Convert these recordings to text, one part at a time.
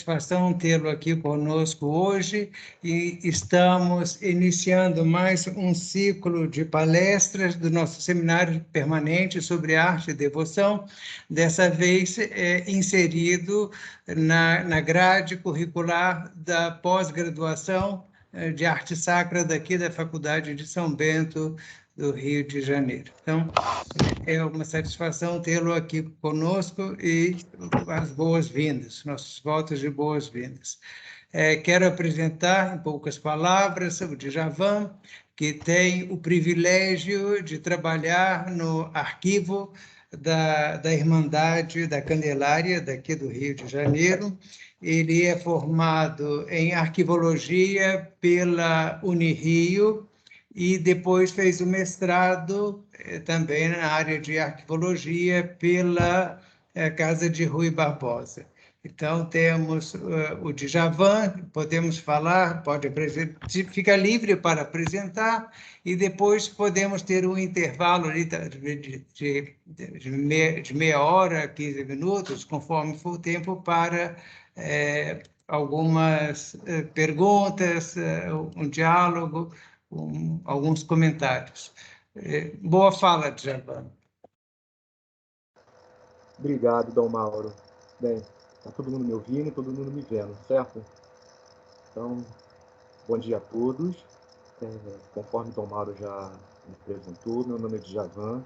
satisfação tê-lo aqui conosco hoje e estamos iniciando mais um ciclo de palestras do nosso seminário permanente sobre arte e devoção, dessa vez inserido na grade curricular da pós-graduação de arte sacra daqui da Faculdade de São Bento, do Rio de Janeiro. Então, é uma satisfação tê-lo aqui conosco e as boas-vindas, nossos votos de boas-vindas. Quero apresentar, em poucas palavras, o Djavan, que tem o privilégio de trabalhar no arquivo da Irmandade da Candelária, daqui do Rio de Janeiro. Ele é formado em arquivologia pela Unirio, e depois fez o mestrado também na área de arquivologia pela Casa de Rui Barbosa. Então, temos o Djavan, podemos falar, pode apresentar, fica livre para apresentar, e depois podemos ter um intervalo ali de meia hora, 15 minutos, conforme for o tempo, para algumas perguntas, um diálogo, alguns comentários. Boa fala, Djavan. Obrigado, Dom Mauro. Bem, está todo mundo me ouvindo e todo mundo me vendo, certo? Então, bom dia a todos. Conforme Dom Mauro já me apresentou, meu nome é Djavan.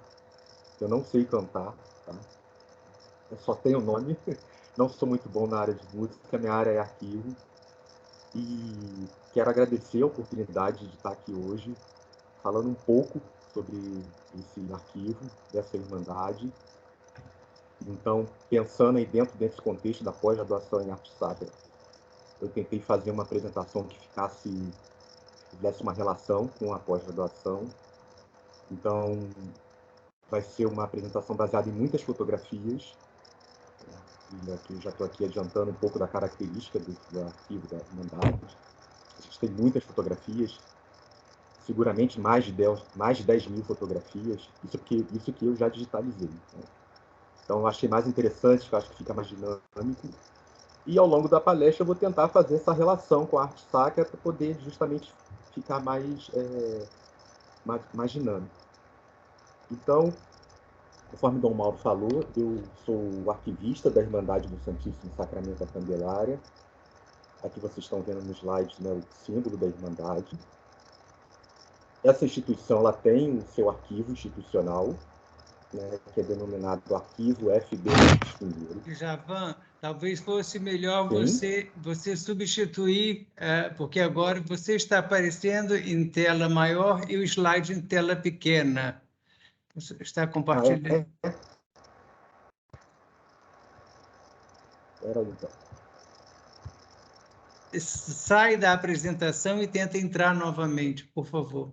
Eu não sei cantar, tá? Eu só tenho nome. Não sou muito bom na área de música, minha área é arquivo. E quero agradecer a oportunidade de estar aqui hoje, falando um pouco sobre esse arquivo, dessa irmandade. Então, pensando aí dentro desse contexto da pós-graduação em arte sacra, eu tentei fazer uma apresentação que fizesse uma relação com a pós-graduação. Então, vai ser uma apresentação baseada em muitas fotografias. E aqui, já estou aqui adiantando um pouco da característica do arquivo da irmandade. A gente tem muitas fotografias, seguramente mais de 10 mil fotografias, isso que eu já digitalizei. Né? Então, eu achei mais interessante, eu acho que fica mais dinâmico. E, ao longo da palestra, eu vou tentar fazer essa relação com a arte sacra para poder justamente ficar mais dinâmico. Então, conforme Dom Mauro falou, eu sou o arquivista da Irmandade do Santíssimo Sacramento da Candelária. Aqui vocês estão vendo nos slides, né, o símbolo da Irmandade. Essa instituição ela tem o seu arquivo institucional, né, que é denominado Arquivo FB Martins Pinheiro. Djavan, talvez fosse melhor você substituir, porque agora você está aparecendo em tela maior e o slide em tela pequena. Você está compartilhando? Era então. Sai da apresentação e tenta entrar novamente, por favor.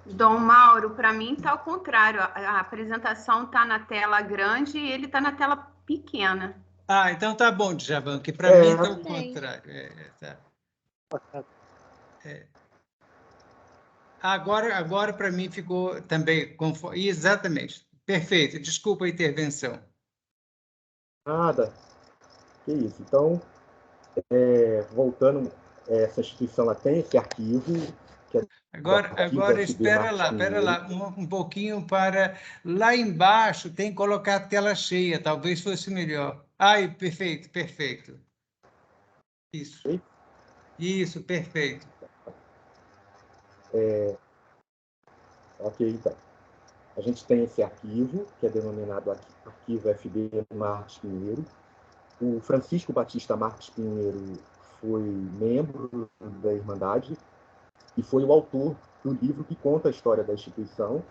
Dom Mauro, para mim está ao contrário. A apresentação está na tela grande e ele está na tela pequena. Ah, então tá bom, Djavan, que para mim está ao contrário. Tá. Agora para mim ficou também conforme. Exatamente. Perfeito. Desculpa a intervenção. Nada. Que isso. Então, voltando, essa instituição ela tem esse arquivo. Que é Agora espera lá, um pouquinho para... Lá embaixo tem que colocar a tela cheia, talvez fosse melhor. Ai, perfeito. Isso, perfeito. Ok, então. A gente tem esse arquivo, que é denominado Arquivo FB Martins Pinheiro. O Francisco Batista Martins Pinheiro foi membro da Irmandade e foi o autor do livro que conta a história da instituição.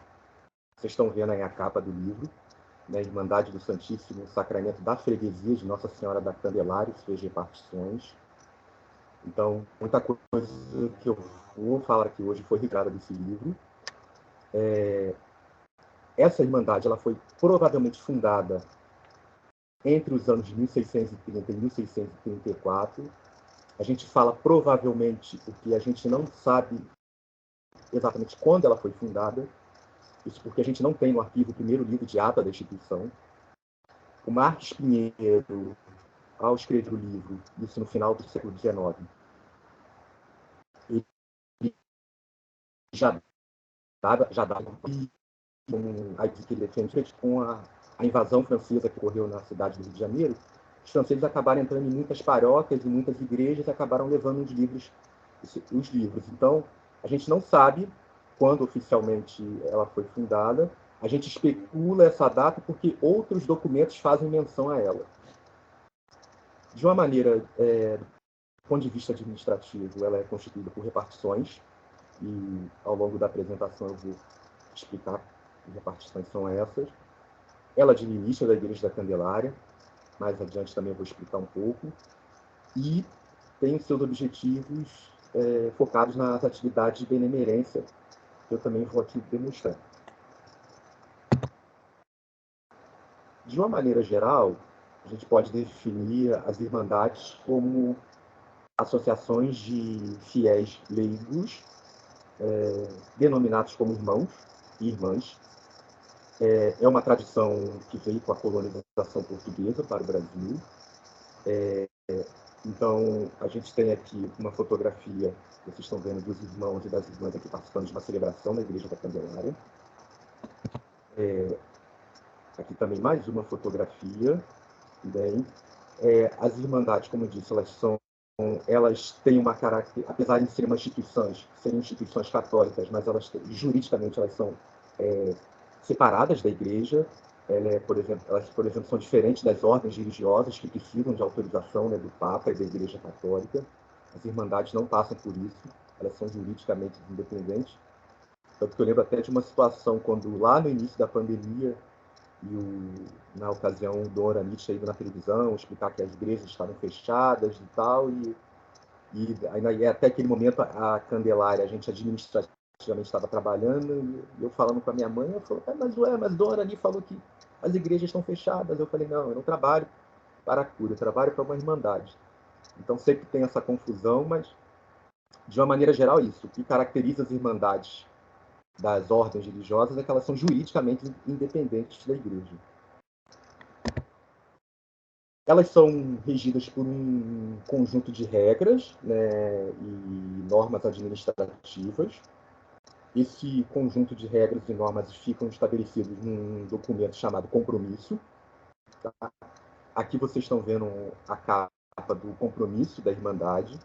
Vocês estão vendo aí a capa do livro, né? Irmandade do Santíssimo Sacramento da Freguesia de Nossa Senhora da Candelária, suas repartições. Então, muita coisa que eu vou falar aqui hoje foi retirada desse livro. Essa Irmandade ela foi provavelmente fundada entre os anos de 1630 e 1634. A gente fala provavelmente porque a gente não sabe exatamente quando ela foi fundada. Isso porque a gente não tem no arquivo o primeiro livro de ata da instituição. O Marques Pinheiro, ao escrever o livro, isso no final do século XIX, ele já dava aí que ele defende com a invasão francesa que ocorreu na cidade do Rio de Janeiro. Os franceses acabaram entrando em muitas paróquias e muitas igrejas e acabaram levando os livros. Então, a gente não sabe quando oficialmente ela foi fundada. A gente especula essa data porque outros documentos fazem menção a ela. De uma maneira, do ponto de vista administrativo, ela é constituída por repartições, e ao longo da apresentação eu vou explicar que repartições são essas. Ela administra da Igreja da Candelária, mais adiante também eu vou explicar um pouco, e tem os seus objetivos focados nas atividades de benemerência, que eu também vou aqui demonstrar. De uma maneira geral, a gente pode definir as irmandades como associações de fiéis leigos, denominados como irmãos e irmãs. É uma tradição que veio com a colonização portuguesa para o Brasil. Então, a gente tem aqui uma fotografia, vocês estão vendo, dos irmãos e das irmãs aqui participando de uma celebração na Igreja da Candelária. Aqui também mais uma fotografia. Bem, as irmandades, como eu disse, elas têm uma característica, apesar de serem instituições católicas, mas juridicamente elas são separadas da Igreja. Elas, por exemplo, são diferentes das ordens religiosas que precisam de autorização, né, do Papa e da Igreja Católica. As irmandades não passam por isso, elas são juridicamente independentes. Tanto que eu lembro até de uma situação quando, lá no início da pandemia, na ocasião, o Dom Oranite indo na televisão explicar que as igrejas estavam fechadas e tal, e até aquele momento a Candelária, a gente administrativamente estava trabalhando, e eu falando com a minha mãe, eu falei, mas Dom Oranite falou que as igrejas estão fechadas. Eu falei, não, eu não trabalho para a cura, eu trabalho para uma irmandade. Então sempre tem essa confusão, mas de uma maneira geral isso. O que caracteriza as irmandades das ordens religiosas é que elas são juridicamente independentes da Igreja. Elas são regidas por um conjunto de regras, né, e normas administrativas. Esse conjunto de regras e normas ficam estabelecidos num documento chamado compromisso. Tá? Aqui vocês estão vendo a capa do compromisso da Irmandade,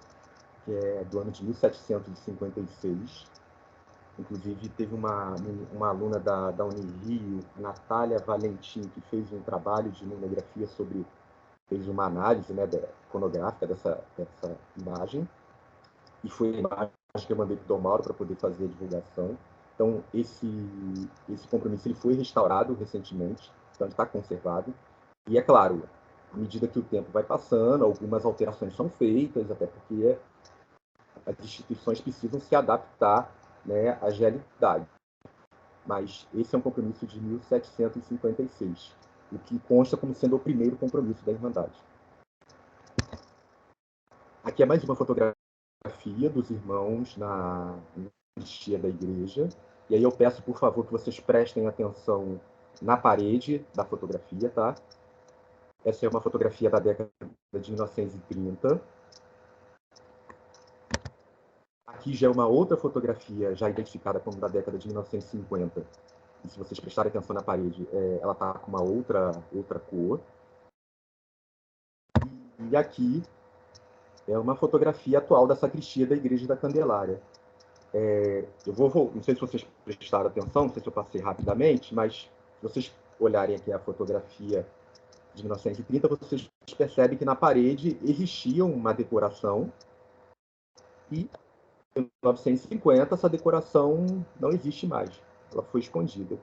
que é do ano de 1756. Inclusive, teve uma aluna da Unirio, Natália Valentim, que fez um trabalho de monografia fez uma análise, né, iconográfica dessa imagem, e foi a imagem que eu mandei para o Dom Mauro para poder fazer a divulgação. Então, esse compromisso ele foi restaurado recentemente, então ele está conservado. E, é claro, à medida que o tempo vai passando, algumas alterações são feitas, até porque as instituições precisam se adaptar, né, à realidade. Mas esse é um compromisso de 1756, o que consta como sendo o primeiro compromisso da Irmandade. Aqui é mais uma fotografia dos irmãos na Eucaristia da igreja. E aí eu peço, por favor, que vocês prestem atenção na parede da fotografia, tá? Essa é uma fotografia da década de 1930. Aqui já é uma outra fotografia, já identificada como da década de 1950. E se vocês prestarem atenção na parede, ela está com uma outra cor. E aqui é uma fotografia atual da sacristia da Igreja da Candelária. Eu não sei se vocês prestaram atenção, não sei se eu passei rapidamente, mas se vocês olharem aqui a fotografia de 1930, vocês percebem que na parede existia uma decoração e em 1950 essa decoração não existe mais, ela foi escondida.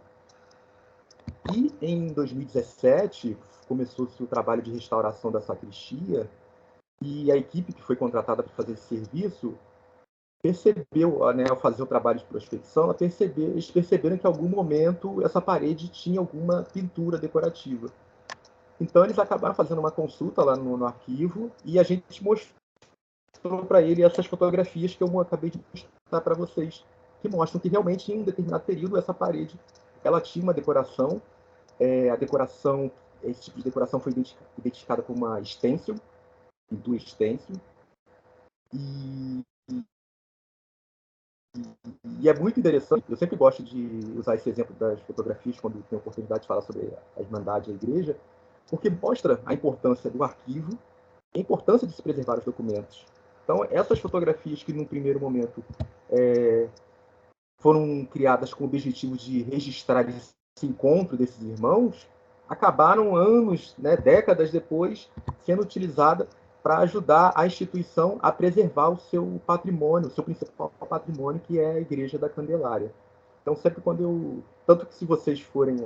E em 2017 começou-se o trabalho de restauração da sacristia e a equipe que foi contratada para fazer esse serviço percebeu, né, ao fazer o trabalho de prospecção, eles perceberam que em algum momento essa parede tinha alguma pintura decorativa. Então eles acabaram fazendo uma consulta lá no arquivo e a gente mostrou para ele essas fotografias que eu acabei de mostrar para vocês, que mostram que realmente em um determinado período essa parede ela tinha uma decoração, a decoração esse tipo de decoração foi identificada como uma stencil, pintura stencil, e é muito interessante. Eu sempre gosto de usar esse exemplo das fotografias quando tenho oportunidade de falar sobre a Irmandade e a Igreja, porque mostra a importância do arquivo, a importância de se preservar os documentos. Então, essas fotografias que, num primeiro momento, foram criadas com o objetivo de registrar esse encontro desses irmãos, acabaram anos, né, décadas depois, sendo utilizadas para ajudar a instituição a preservar o seu patrimônio, o seu principal patrimônio, que é a Igreja da Candelária. Então, sempre quando eu... Tanto que se vocês forem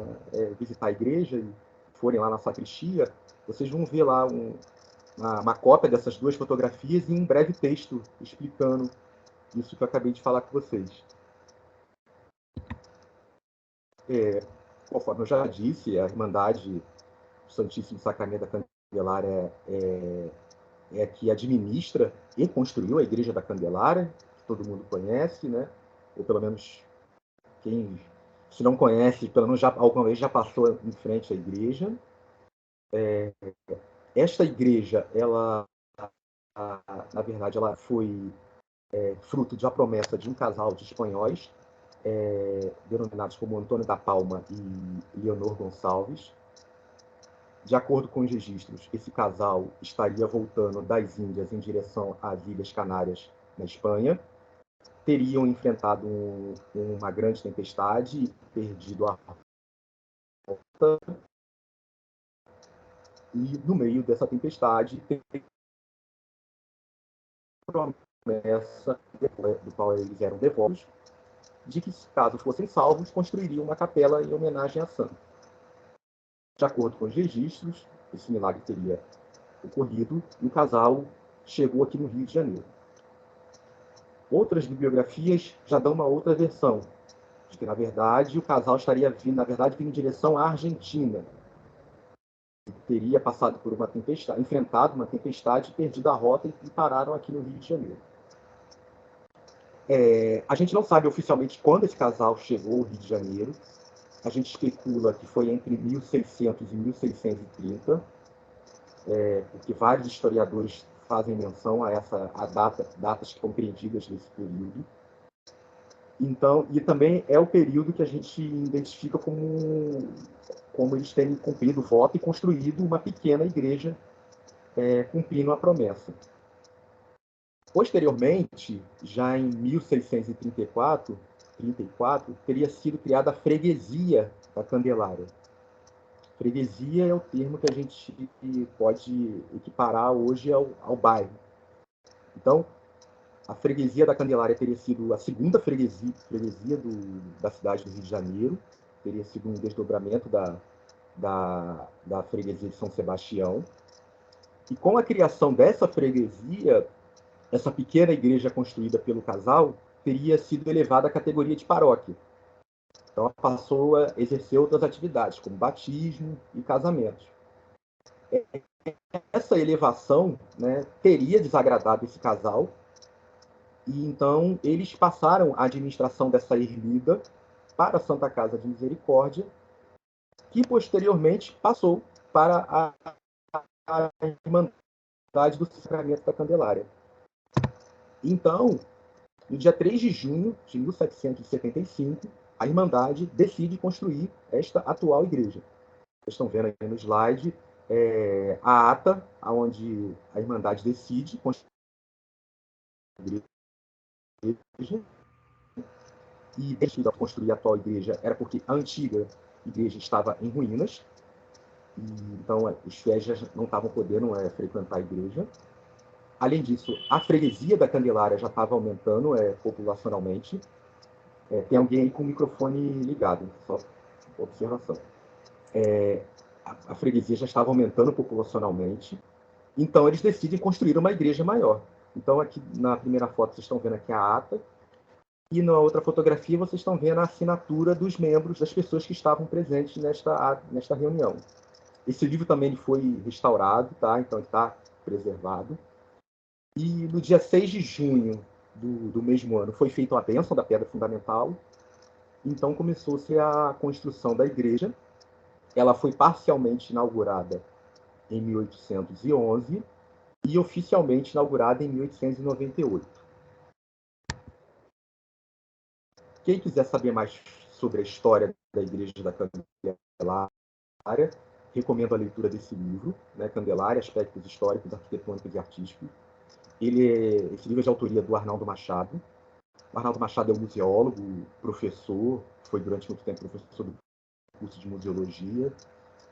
visitar a igreja e forem lá na sacristia, vocês vão ver lá uma cópia dessas duas fotografias e um breve texto explicando isso que eu acabei de falar com vocês. Conforme eu já disse, a Irmandade do Santíssimo Sacramento da Candelária é que administra e construiu a Igreja da Candelária, que todo mundo conhece, né? Ou pelo menos quem, se não conhece, pelo menos alguma vez já passou em frente à igreja. Esta igreja, ela, na verdade, ela foi fruto de uma promessa de um casal de espanhóis, denominados como Antônio da Palma e Leonor Gonçalves. De acordo com os registros, esse casal estaria voltando das Índias em direção às Ilhas Canárias, na Espanha. Teriam enfrentado uma grande tempestade e perdido a rota. E, no meio dessa tempestade, tem promessa, do qual eles eram devotos, de que, caso fossem salvos, construiriam uma capela em homenagem à santa. De acordo com os registros, esse milagre teria ocorrido e o casal chegou aqui no Rio de Janeiro. Outras bibliografias já dão uma outra versão, de que, na verdade, o casal estaria vindo em direção à Argentina. Teria passado por uma tempestade, enfrentado uma tempestade, perdido a rota e pararam aqui no Rio de Janeiro. A gente não sabe oficialmente quando esse casal chegou ao Rio de Janeiro. A gente especula que foi entre 1600 e 1630, porque vários historiadores fazem menção a datas compreendidas nesse período. Então, e também é o período que a gente identifica como eles terem cumprido o voto e construído uma pequena igreja, cumprindo a promessa. Posteriormente, já em 1634, teria sido criada a freguesia da Candelária. Freguesia é o termo que a gente pode equiparar hoje ao bairro. Então, a freguesia da Candelária teria sido a segunda freguesia da cidade do Rio de Janeiro, teria sido um desdobramento da freguesia de São Sebastião. E com a criação dessa freguesia, essa pequena igreja construída pelo casal teria sido elevada à categoria de paróquia. Então, ela passou a exercer outras atividades, como batismo e casamentos. Essa elevação, né, teria desagradado esse casal, e então eles passaram a administração dessa ermida para a Santa Casa de Misericórdia, que posteriormente passou para a Irmandade do Sacramento da Candelária. Então, no dia 3 de junho de 1775, a Irmandade decide construir esta atual igreja. Vocês estão vendo aí no slide a ata onde a Irmandade decide construir a igreja. E decidiu construir a atual igreja era porque a antiga igreja estava em ruínas. E, então, os fiéis já não estavam podendo frequentar a igreja. Além disso, a freguesia da Candelária já estava aumentando populacionalmente. Tem alguém aí com o microfone ligado, só observação. A freguesia já estava aumentando populacionalmente, então eles decidem construir uma igreja maior. Então, aqui na primeira foto, vocês estão vendo aqui a ata, e na outra fotografia, vocês estão vendo a assinatura dos membros, das pessoas que estavam presentes nesta reunião. Esse livro também foi restaurado, tá? Então ele está preservado. E no dia 6 de junho do mesmo ano foi feita a bênção da pedra fundamental. Então começou-se a construção da igreja. ela foi parcialmente inaugurada em 1811 e oficialmente inaugurada em 1898. Quem quiser saber mais sobre a história da Igreja da Candelária, recomendo a leitura desse livro, né, Candelária, Aspectos Históricos, Arquitetônicos e Artísticos. Esse livro é de autoria do Arnaldo Machado. O Arnaldo Machado é um museólogo, professor, foi durante muito tempo professor do curso de museologia.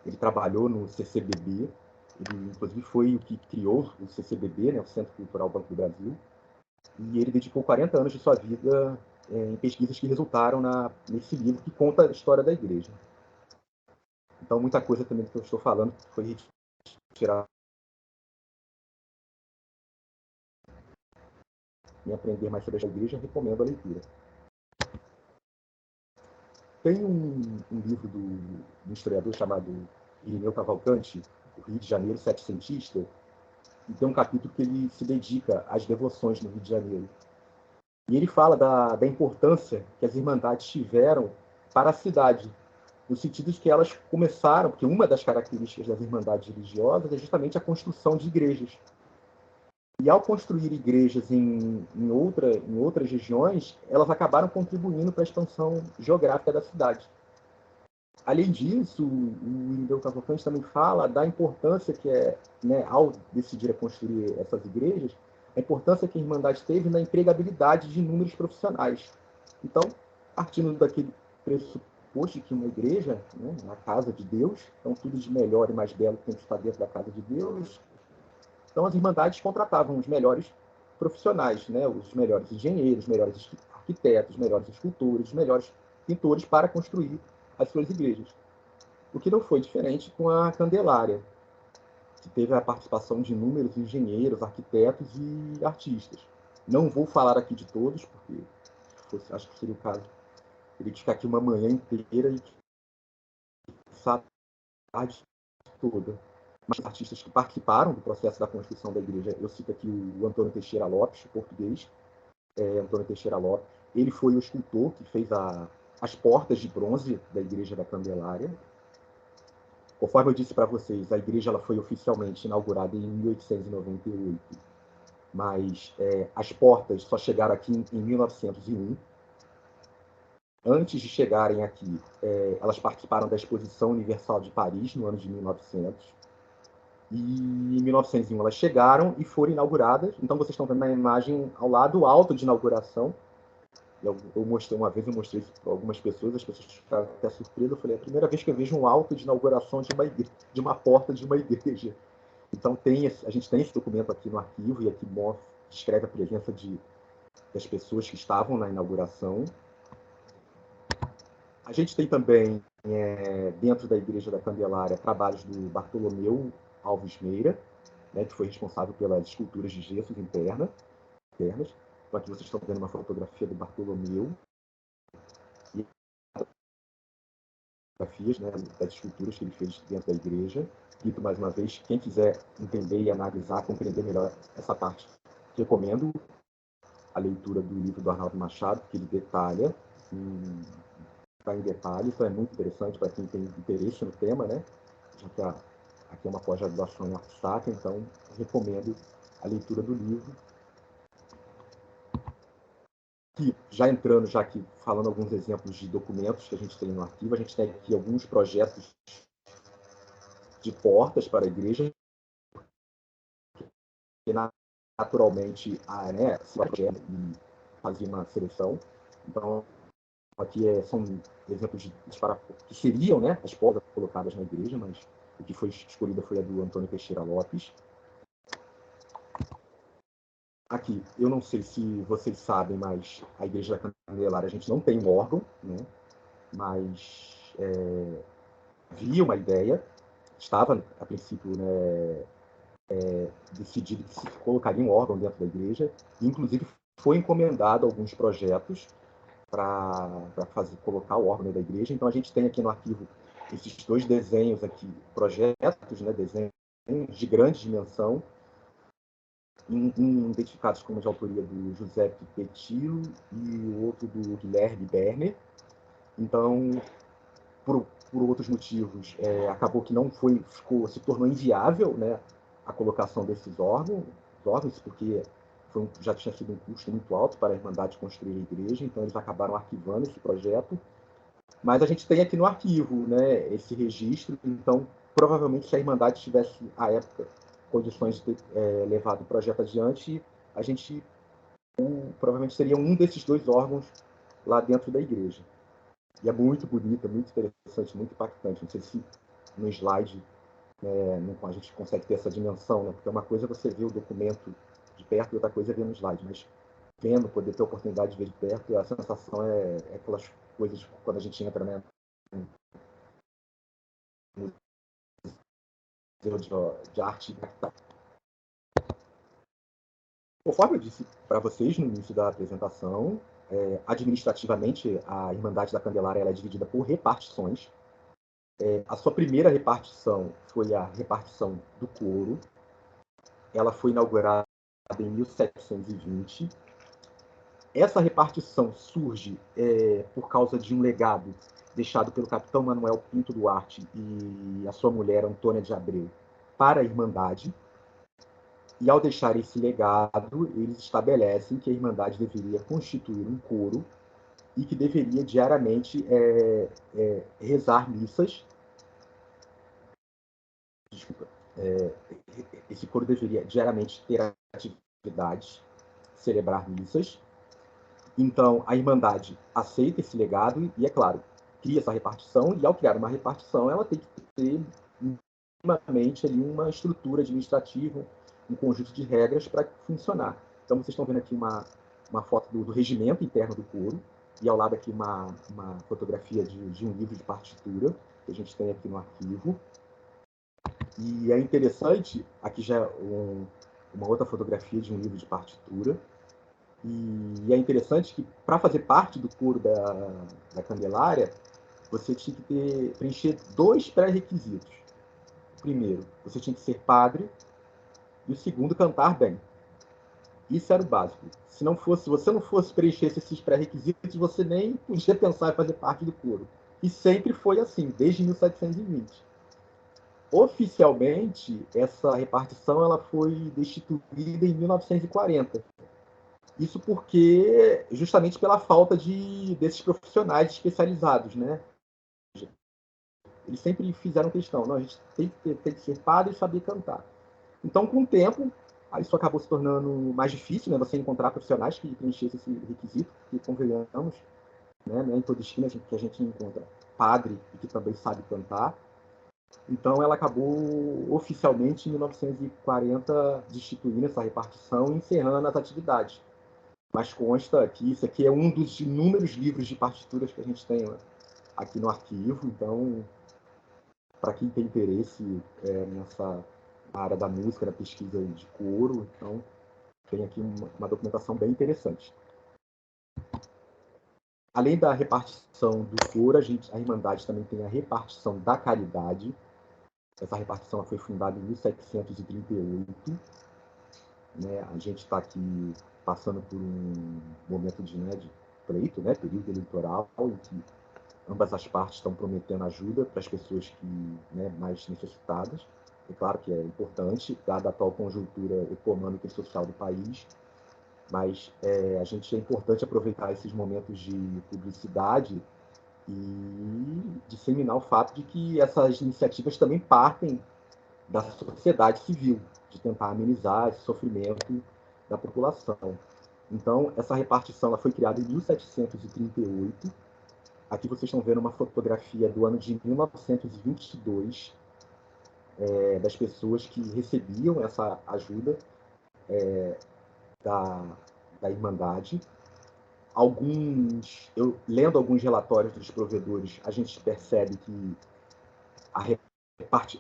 Ele trabalhou no CCBB, ele inclusive foi o que criou o CCBB, né, o Centro Cultural Banco do Brasil, e ele dedicou 40 anos de sua vida em pesquisas que resultaram nesse livro que conta a história da igreja. Então, muita coisa também que eu estou falando foi retirada e aprender mais sobre a igreja, recomendo a leitura. Tem um livro do historiador chamado Irineu Cavalcanti, O Rio de Janeiro Setecentista, e tem um capítulo que ele se dedica às devoções no Rio de Janeiro. E ele fala da importância que as irmandades tiveram para a cidade, no sentido de que elas começaram, porque uma das características das irmandades religiosas é justamente a construção de igrejas. E ao construir igrejas em outras regiões, elas acabaram contribuindo para a expansão geográfica da cidade. Além disso, o Irineu Cavalcanti também fala da importância que é, né, ao decidir construir essas igrejas, a importância que a Irmandade teve na empregabilidade de inúmeros profissionais. Então, partindo daquele pressuposto que uma igreja, né, na casa de Deus, então tudo de melhor e mais belo tem que estar dentro da casa de Deus, então as Irmandades contratavam os melhores profissionais, né, os melhores engenheiros, os melhores arquitetos, os melhores escultores, os melhores pintores para construir as suas igrejas. O que não foi diferente com a Candelária, que teve a participação de inúmeros engenheiros, arquitetos e artistas. Não vou falar aqui de todos, porque acho que seria o caso. Teria que ficar aqui uma manhã inteira e a tarde toda. Mas artistas que participaram do processo da construção da igreja, eu cito aqui o Antônio Teixeira Lopes, português, Antônio Teixeira Lopes. Ele foi o escultor que fez as portas de bronze da Igreja da Candelária. Conforme eu disse para vocês, a igreja ela foi oficialmente inaugurada em 1898, mas as portas só chegaram aqui em 1901. Antes de chegarem aqui, elas participaram da Exposição Universal de Paris, no ano de 1900. E em 1901 elas chegaram e foram inauguradas. Então vocês estão vendo na imagem ao lado alto de inauguração. Uma vez eu mostrei isso para algumas pessoas, as pessoas ficaram até surpresas. Eu falei, é a primeira vez que eu vejo um alto de inauguração de uma porta de uma igreja. Então a gente tem esse documento aqui no arquivo e aqui descreve a presença das pessoas que estavam na inauguração. A gente tem também, dentro da Igreja da Candelária, trabalhos do Bartolomeu Alves Meira, né, que foi responsável pelas esculturas de gesso internas. Então, aqui vocês estão vendo uma fotografia do Bartolomeu e fotografias, né, das esculturas que ele fez dentro da igreja. Repito mais uma vez, quem quiser entender e analisar, compreender melhor essa parte, recomendo a leitura do livro do Arnaldo Machado, que ele detalha, está em detalhe, isso é muito interessante para quem tem interesse no tema, né? Já que aqui é uma pós-graduação em arte sacra, então recomendo a leitura do livro. E já entrando, já aqui falando alguns exemplos de documentos que a gente tem no arquivo, a gente tem aqui alguns projetos de portas para a igreja, que naturalmente se fazia uma seleção. Então, aqui são exemplos que seriam, né, as portas colocadas na igreja, mas o que foi escolhida foi a do Antônio Teixeira Lopes. Aqui, eu não sei se vocês sabem, mas a Igreja da Candelária a gente não tem um órgão, né? Mas havia uma ideia, estava a princípio, né, decidido que se colocaria um órgão dentro da igreja, e inclusive foi encomendado alguns projetos para colocar o órgão da igreja. Então a gente tem aqui no arquivo esses dois desenhos aqui, projetos, né, desenhos de grande dimensão, identificados como de autoria do José Petilo e o outro do Guilherme Berner. Então, por por outros motivos, acabou que não se tornou inviável, né, a colocação desses órgãos, porque já tinha sido um custo muito alto para a Irmandade construir a igreja, então eles acabaram arquivando esse projeto. Mas a gente tem aqui no arquivo, né, esse registro, então provavelmente se a Irmandade tivesse, à época, condições de ter levado o projeto adiante, a gente provavelmente seria um desses dois órgãos lá dentro da igreja. E é muito bonita, muito interessante, muito impactante. Não sei se no slide a gente consegue ter essa dimensão, né? Porque uma coisa é você ver o documento de perto e outra coisa é ver no slide. Mas vendo, poder ter a oportunidade de ver de perto, a sensação é aquelas coisas quando a gente entra, né, no museu de arte. Conforme eu disse para vocês no início da apresentação, administrativamente, a Irmandade da Candelária ela é dividida por repartições. A sua primeira repartição foi a repartição do coro. Ela foi inaugurada em 1720. Essa repartição surge por causa de um legado deixado pelo capitão Manuel Pinto Duarte e a sua mulher Antônia de Abreu para a Irmandade. E ao deixar esse legado, eles estabelecem que a Irmandade deveria constituir um coro e que deveria diariamente rezar missas. Desculpa. Esse coro deveria diariamente ter atividades, celebrar missas. Então, a Irmandade aceita esse legado e, é claro, cria essa repartição, e ao criar uma repartição, ela tem que ter minimamente ali uma estrutura administrativa, um conjunto de regras para funcionar. Então, vocês estão vendo aqui uma foto do regimento interno do coro, e ao lado aqui uma fotografia de um livro de partitura, que a gente tem aqui no arquivo. E é interessante, aqui já é uma outra fotografia de um livro de partitura, e é interessante que, para fazer parte do coro da Candelária, você tinha que preencher 2 pré-requisitos. O primeiro, você tinha que ser padre, e o segundo, cantar bem. Isso era o básico. Se você não fosse preencher esses pré-requisitos, você nem podia pensar em fazer parte do coro. E sempre foi assim, desde 1720. Oficialmente, essa repartição ela foi destituída em 1940. Isso porque, justamente pela falta desses profissionais especializados, né? Eles sempre fizeram questão, não, a gente tem que ser padre e saber cantar. Então, com o tempo, isso acabou se tornando mais difícil, né? Você encontrar profissionais que preenchessem esse requisito, que convenhamos, né? Em toda esquina que a gente encontra padre e que também sabe cantar. Então, ela acabou oficialmente em 1940 destituindo essa repartição e encerrando as atividades. Mas consta que isso aqui é um dos inúmeros livros de partituras que a gente tem, né, aqui no arquivo. Então, para quem tem interesse nessa área da música, na pesquisa de coro, então tem aqui uma documentação bem interessante. Além da repartição do coro, a Irmandade também tem a repartição da caridade. Essa repartição foi fundada em 1738. Né? A gente está aqui passando por um momento de pleito, né? Período eleitoral, em que ambas as partes estão prometendo ajuda para as pessoas mais necessitadas. É claro que é importante, dada a atual conjuntura econômica e social do país, mas a gente é importante aproveitar esses momentos de publicidade e disseminar o fato de que essas iniciativas também partem da sociedade civil, de tentar amenizar esse sofrimento da população. Então, essa repartição ela foi criada em 1738. Aqui vocês estão vendo uma fotografia do ano de 1922, das pessoas que recebiam essa ajuda da Irmandade. Lendo alguns relatórios dos provedores, a gente percebe que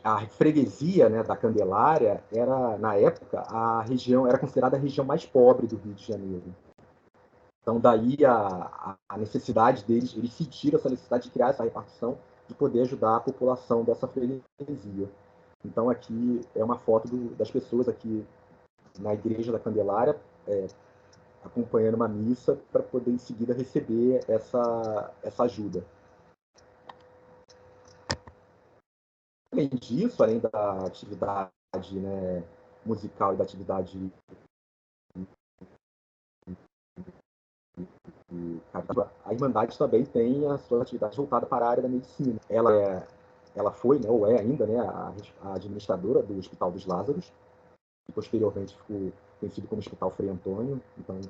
a freguesia, né, da Candelária era, na época, era considerada a região mais pobre do Rio de Janeiro. Então, daí a necessidade deles, eles sentiram essa necessidade de criar essa repartição, de poder ajudar a população dessa freguesia. Então, aqui é uma foto das pessoas aqui na Igreja da Candelária, acompanhando uma missa, para poder, em seguida, receber essa ajuda. além disso, além da atividade, né, musical e da atividade a Irmandade também tem a sua atividade voltada para a área da medicina. Ela foi, né, ou é ainda, né, a administradora do Hospital dos Lázaros, que posteriormente ficou conhecido como Hospital Frei Antônio. Então,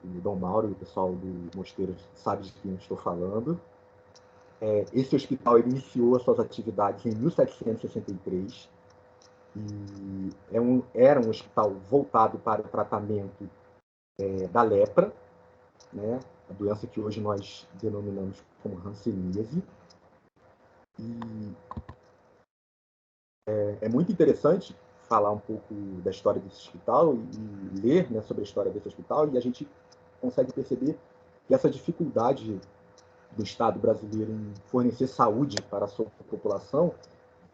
o Dom Mauro e o pessoal do Mosteiro sabe de quem eu estou falando. Esse hospital iniciou as suas atividades em 1763 e era um hospital voltado para o tratamento da lepra, né, a doença que hoje nós denominamos como hanseníase. E é muito interessante falar um pouco da história desse hospital e ler, né, sobre a história desse hospital, e a gente consegue perceber que essa dificuldade do Estado brasileiro em fornecer saúde para a sua população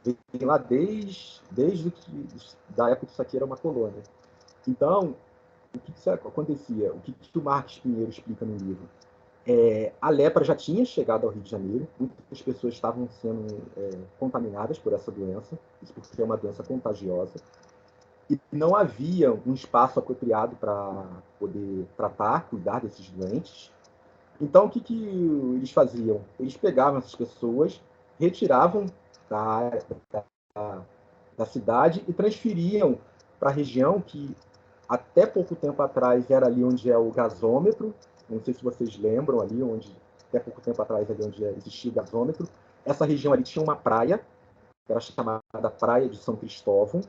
vem lá desde da época que isso aqui era uma colônia. Então, o que acontecia? O que o Marques Pinheiro explica no livro? A lepra já tinha chegado ao Rio de Janeiro, muitas pessoas estavam sendo contaminadas por essa doença, isso porque é uma doença contagiosa, e não havia um espaço apropriado para poder tratar, cuidar desses doentes. Então, o que eles faziam? Eles pegavam essas pessoas, retiravam da cidade e transferiam para a região que até pouco tempo atrás era ali onde é o gasômetro. Não sei se vocês lembram ali onde, até pouco tempo atrás, ali onde existia o gasômetro. Essa região ali tinha uma praia, que era chamada Praia de São Cristóvão,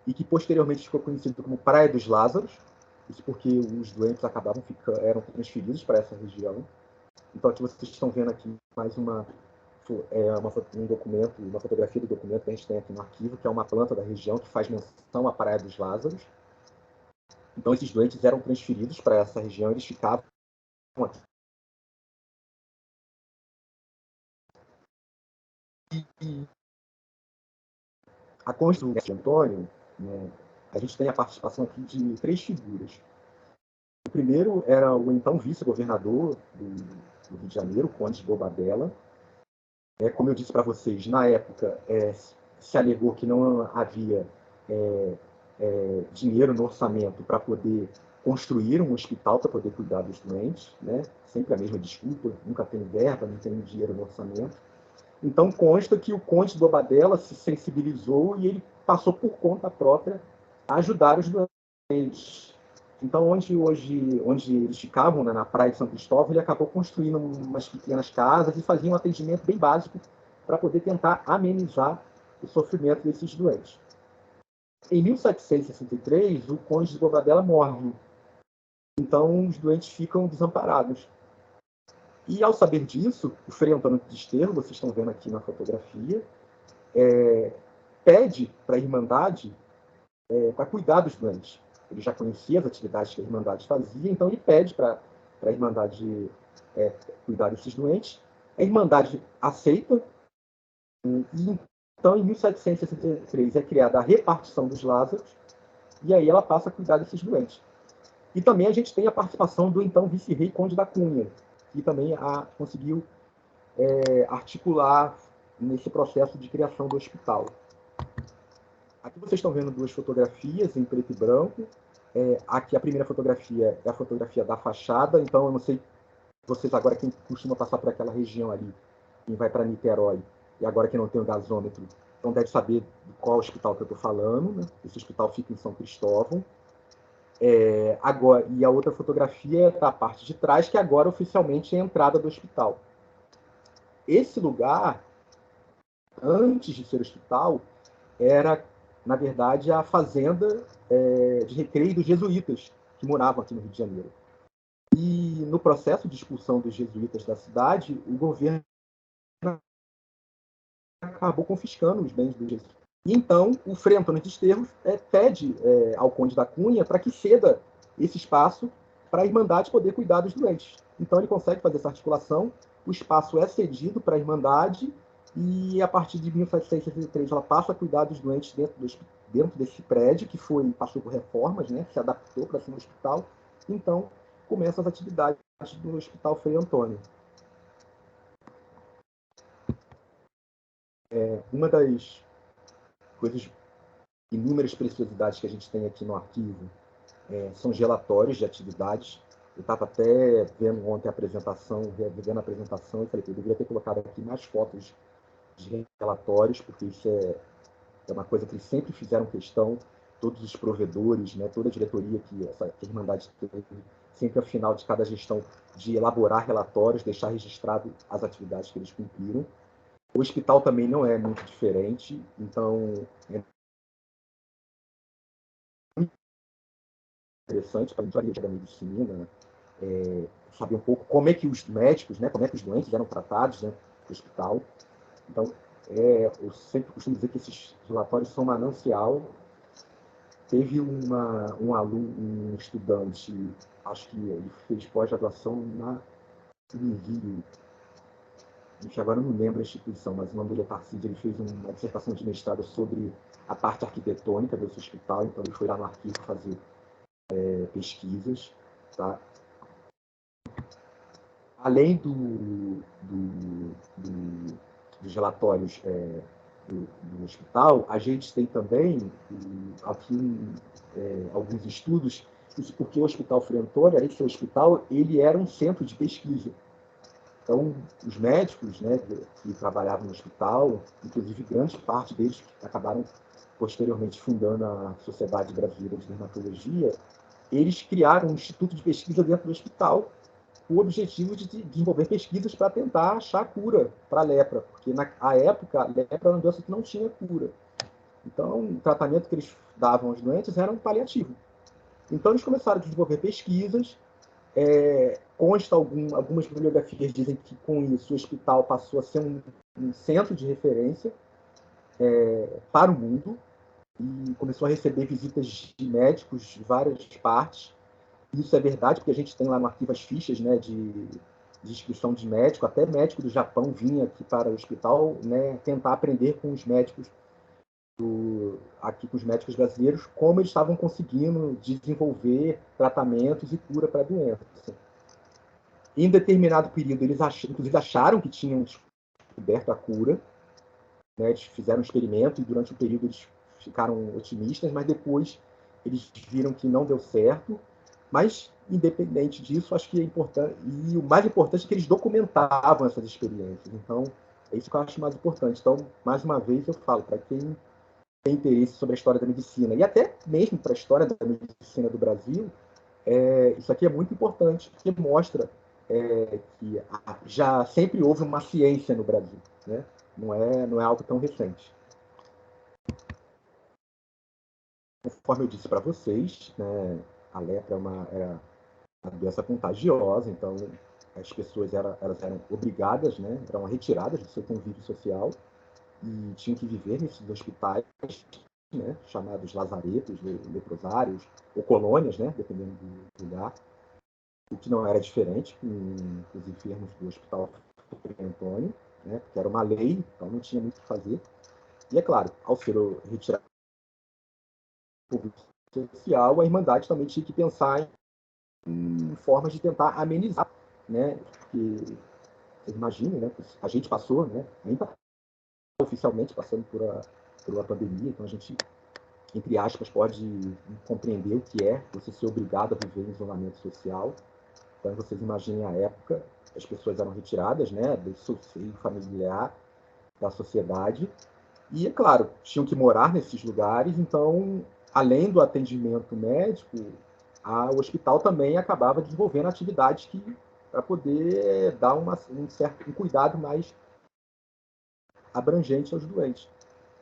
e que posteriormente ficou conhecido como Praia dos Lázaros. Isso porque os doentes eram transferidos para essa região. Então aqui vocês estão vendo aqui mais um documento, uma fotografia do documento que a gente tem aqui no arquivo, que é uma planta da região que faz menção à Praia dos Lázaros. Então esses doentes eram transferidos para essa região, eles ficavam aqui. A construção de Antônio, né, a gente tem a participação aqui de 3 figuras. O primeiro era o então vice-governador do Rio de Janeiro, o Conde de Bobadilla. Como eu disse para vocês, na época se alegou que não havia dinheiro no orçamento para poder construir um hospital para poder cuidar dos doentes, né? Sempre a mesma desculpa, nunca tem verba, não tem dinheiro no orçamento. Então consta que o Conde de Bobadilla se sensibilizou e ele passou por conta própria a ajudar os doentes. Então, onde eles ficavam, né, na Praia de São Cristóvão, ele acabou construindo umas pequenas casas e fazia um atendimento bem básico para poder tentar amenizar o sofrimento desses doentes. Em 1763, o Conde de Bobadilla morre. Então, os doentes ficam desamparados. E, ao saber disso, o Frei Antônio de Desterro, vocês estão vendo aqui na fotografia, pede para a Irmandade para cuidar dos doentes. Ele já conhecia as atividades que a Irmandade fazia, então ele pede para a Irmandade cuidar desses doentes. A Irmandade aceita, e então, em 1763, é criada a repartição dos Lázaros, e aí ela passa a cuidar desses doentes. E também a gente tem a participação do então vice-rei Conde da Cunha, que também conseguiu articular nesse processo de criação do hospital. Aqui vocês estão vendo 2 fotografias em preto e branco. Aqui a primeira fotografia é a fotografia da fachada, então eu não sei vocês agora, quem costuma passar por aquela região ali, quem vai para Niterói, e agora que não tem o gasômetro, então deve saber de qual hospital que eu estou falando, né? Esse hospital fica em São Cristóvão. Agora, e a outra fotografia é da parte de trás, que agora oficialmente é a entrada do hospital. Esse lugar, antes de ser hospital, era, na verdade, a fazenda de recreio dos jesuítas, que moravam aqui no Rio de Janeiro. E no processo de expulsão dos jesuítas da cidade, o governo acabou confiscando os bens dos jesuítas. E então, o Frei Antônio de Desterro pede ao Conde da Cunha para que ceda esse espaço para a Irmandade poder cuidar dos doentes. Então, ele consegue fazer essa articulação, o espaço é cedido para a Irmandade, e a partir de 1763 ela passa a cuidar dos doentes dentro desse prédio, que passou por reformas, né, se adaptou para ser um hospital. Então, começam as atividades do Hospital Frei Antônio. Uma das coisas, inúmeras preciosidades que a gente tem aqui no arquivo são os relatórios de atividades. Eu estava até vendo ontem a apresentação, revendo a apresentação, e falei que eu deveria ter colocado aqui mais fotos de relatórios, porque isso é uma coisa que eles sempre fizeram questão, todos os provedores, né, toda a diretoria que a Irmandade teve, sempre ao final de cada gestão, de elaborar relatórios, deixar registrado as atividades que eles cumpriram. O hospital também não é muito diferente, então é interessante para a gente da medicina, saber um pouco como é que os médicos, né, como é que os doentes eram tratados dentro do hospital. Então, eu sempre costumo dizer que esses relatórios são manancial. Teve um aluno, um estudante, acho que ele fez pós-graduação no Rio, agora eu não lembro a instituição, mas o nome dele é Tarcísio, ele fez uma dissertação de mestrado sobre a parte arquitetônica desse hospital, então ele foi lá no arquivo fazer pesquisas, tá? Além dos relatórios do hospital, a gente tem também aqui alguns estudos, porque o Hospital Frei Antônio, além de ser um hospital, ele era um centro de pesquisa. Então, os médicos, né, que trabalhavam no hospital, inclusive grande parte deles que acabaram posteriormente fundando a Sociedade Brasileira de Dermatologia, eles criaram um instituto de pesquisa dentro do hospital, com o objetivo de desenvolver pesquisas para tentar achar cura para a lepra, porque na época a lepra era uma doença que não tinha cura. Então, o tratamento que eles davam aos doentes era um paliativo. Então, eles começaram a desenvolver pesquisas. Consta algumas bibliografias dizem que com isso o hospital passou a ser um centro de referência para o mundo e começou a receber visitas de médicos de várias partes. Isso é verdade, porque a gente tem lá no arquivo as fichas, né, de inscrição de médico, até médico do Japão vinha aqui para o hospital, né, tentar aprender com os médicos aqui com os médicos brasileiros, como eles estavam conseguindo desenvolver tratamentos e cura para a doença. Em determinado período, eles inclusive acharam que tinham descoberto a cura, né, eles fizeram um experimento e durante o período eles ficaram otimistas, mas depois eles viram que não deu certo. Mas, independente disso, acho que é importante, e o mais importante é que eles documentavam essas experiências. Então, é isso que eu acho mais importante. Então, mais uma vez, eu falo, para quem tem interesse sobre a história da medicina, e até mesmo para a história da medicina do Brasil, isso aqui é muito importante, porque mostra que já sempre houve uma ciência no Brasil, né? Não é algo tão recente. Conforme eu disse para vocês, né, a lepra era uma doença contagiosa, então as pessoas elas eram obrigadas, né, eram retiradas do seu convívio social e tinham que viver nesses hospitais, né, chamados lazaretos, leprosários, ou colônias, né, dependendo do lugar, o que não era diferente com os enfermos do Hospital Frei Antônio, né, porque era uma lei, então não tinha muito o que fazer. E, é claro, ao ser retirado do público social, a Irmandade também tinha que pensar em formas de tentar amenizar, né, porque vocês imaginem, né, a gente passou, né, ainda oficialmente passando por uma pandemia, então a gente, entre aspas, pode compreender o que é você ser obrigado a viver em isolamento social. Então, vocês imaginem a época, as pessoas eram retiradas, né, do seio familiar, da sociedade, e, é claro, tinham que morar nesses lugares, então, além do atendimento médico, o hospital também acabava desenvolvendo atividades para poder dar um cuidado mais abrangente aos doentes.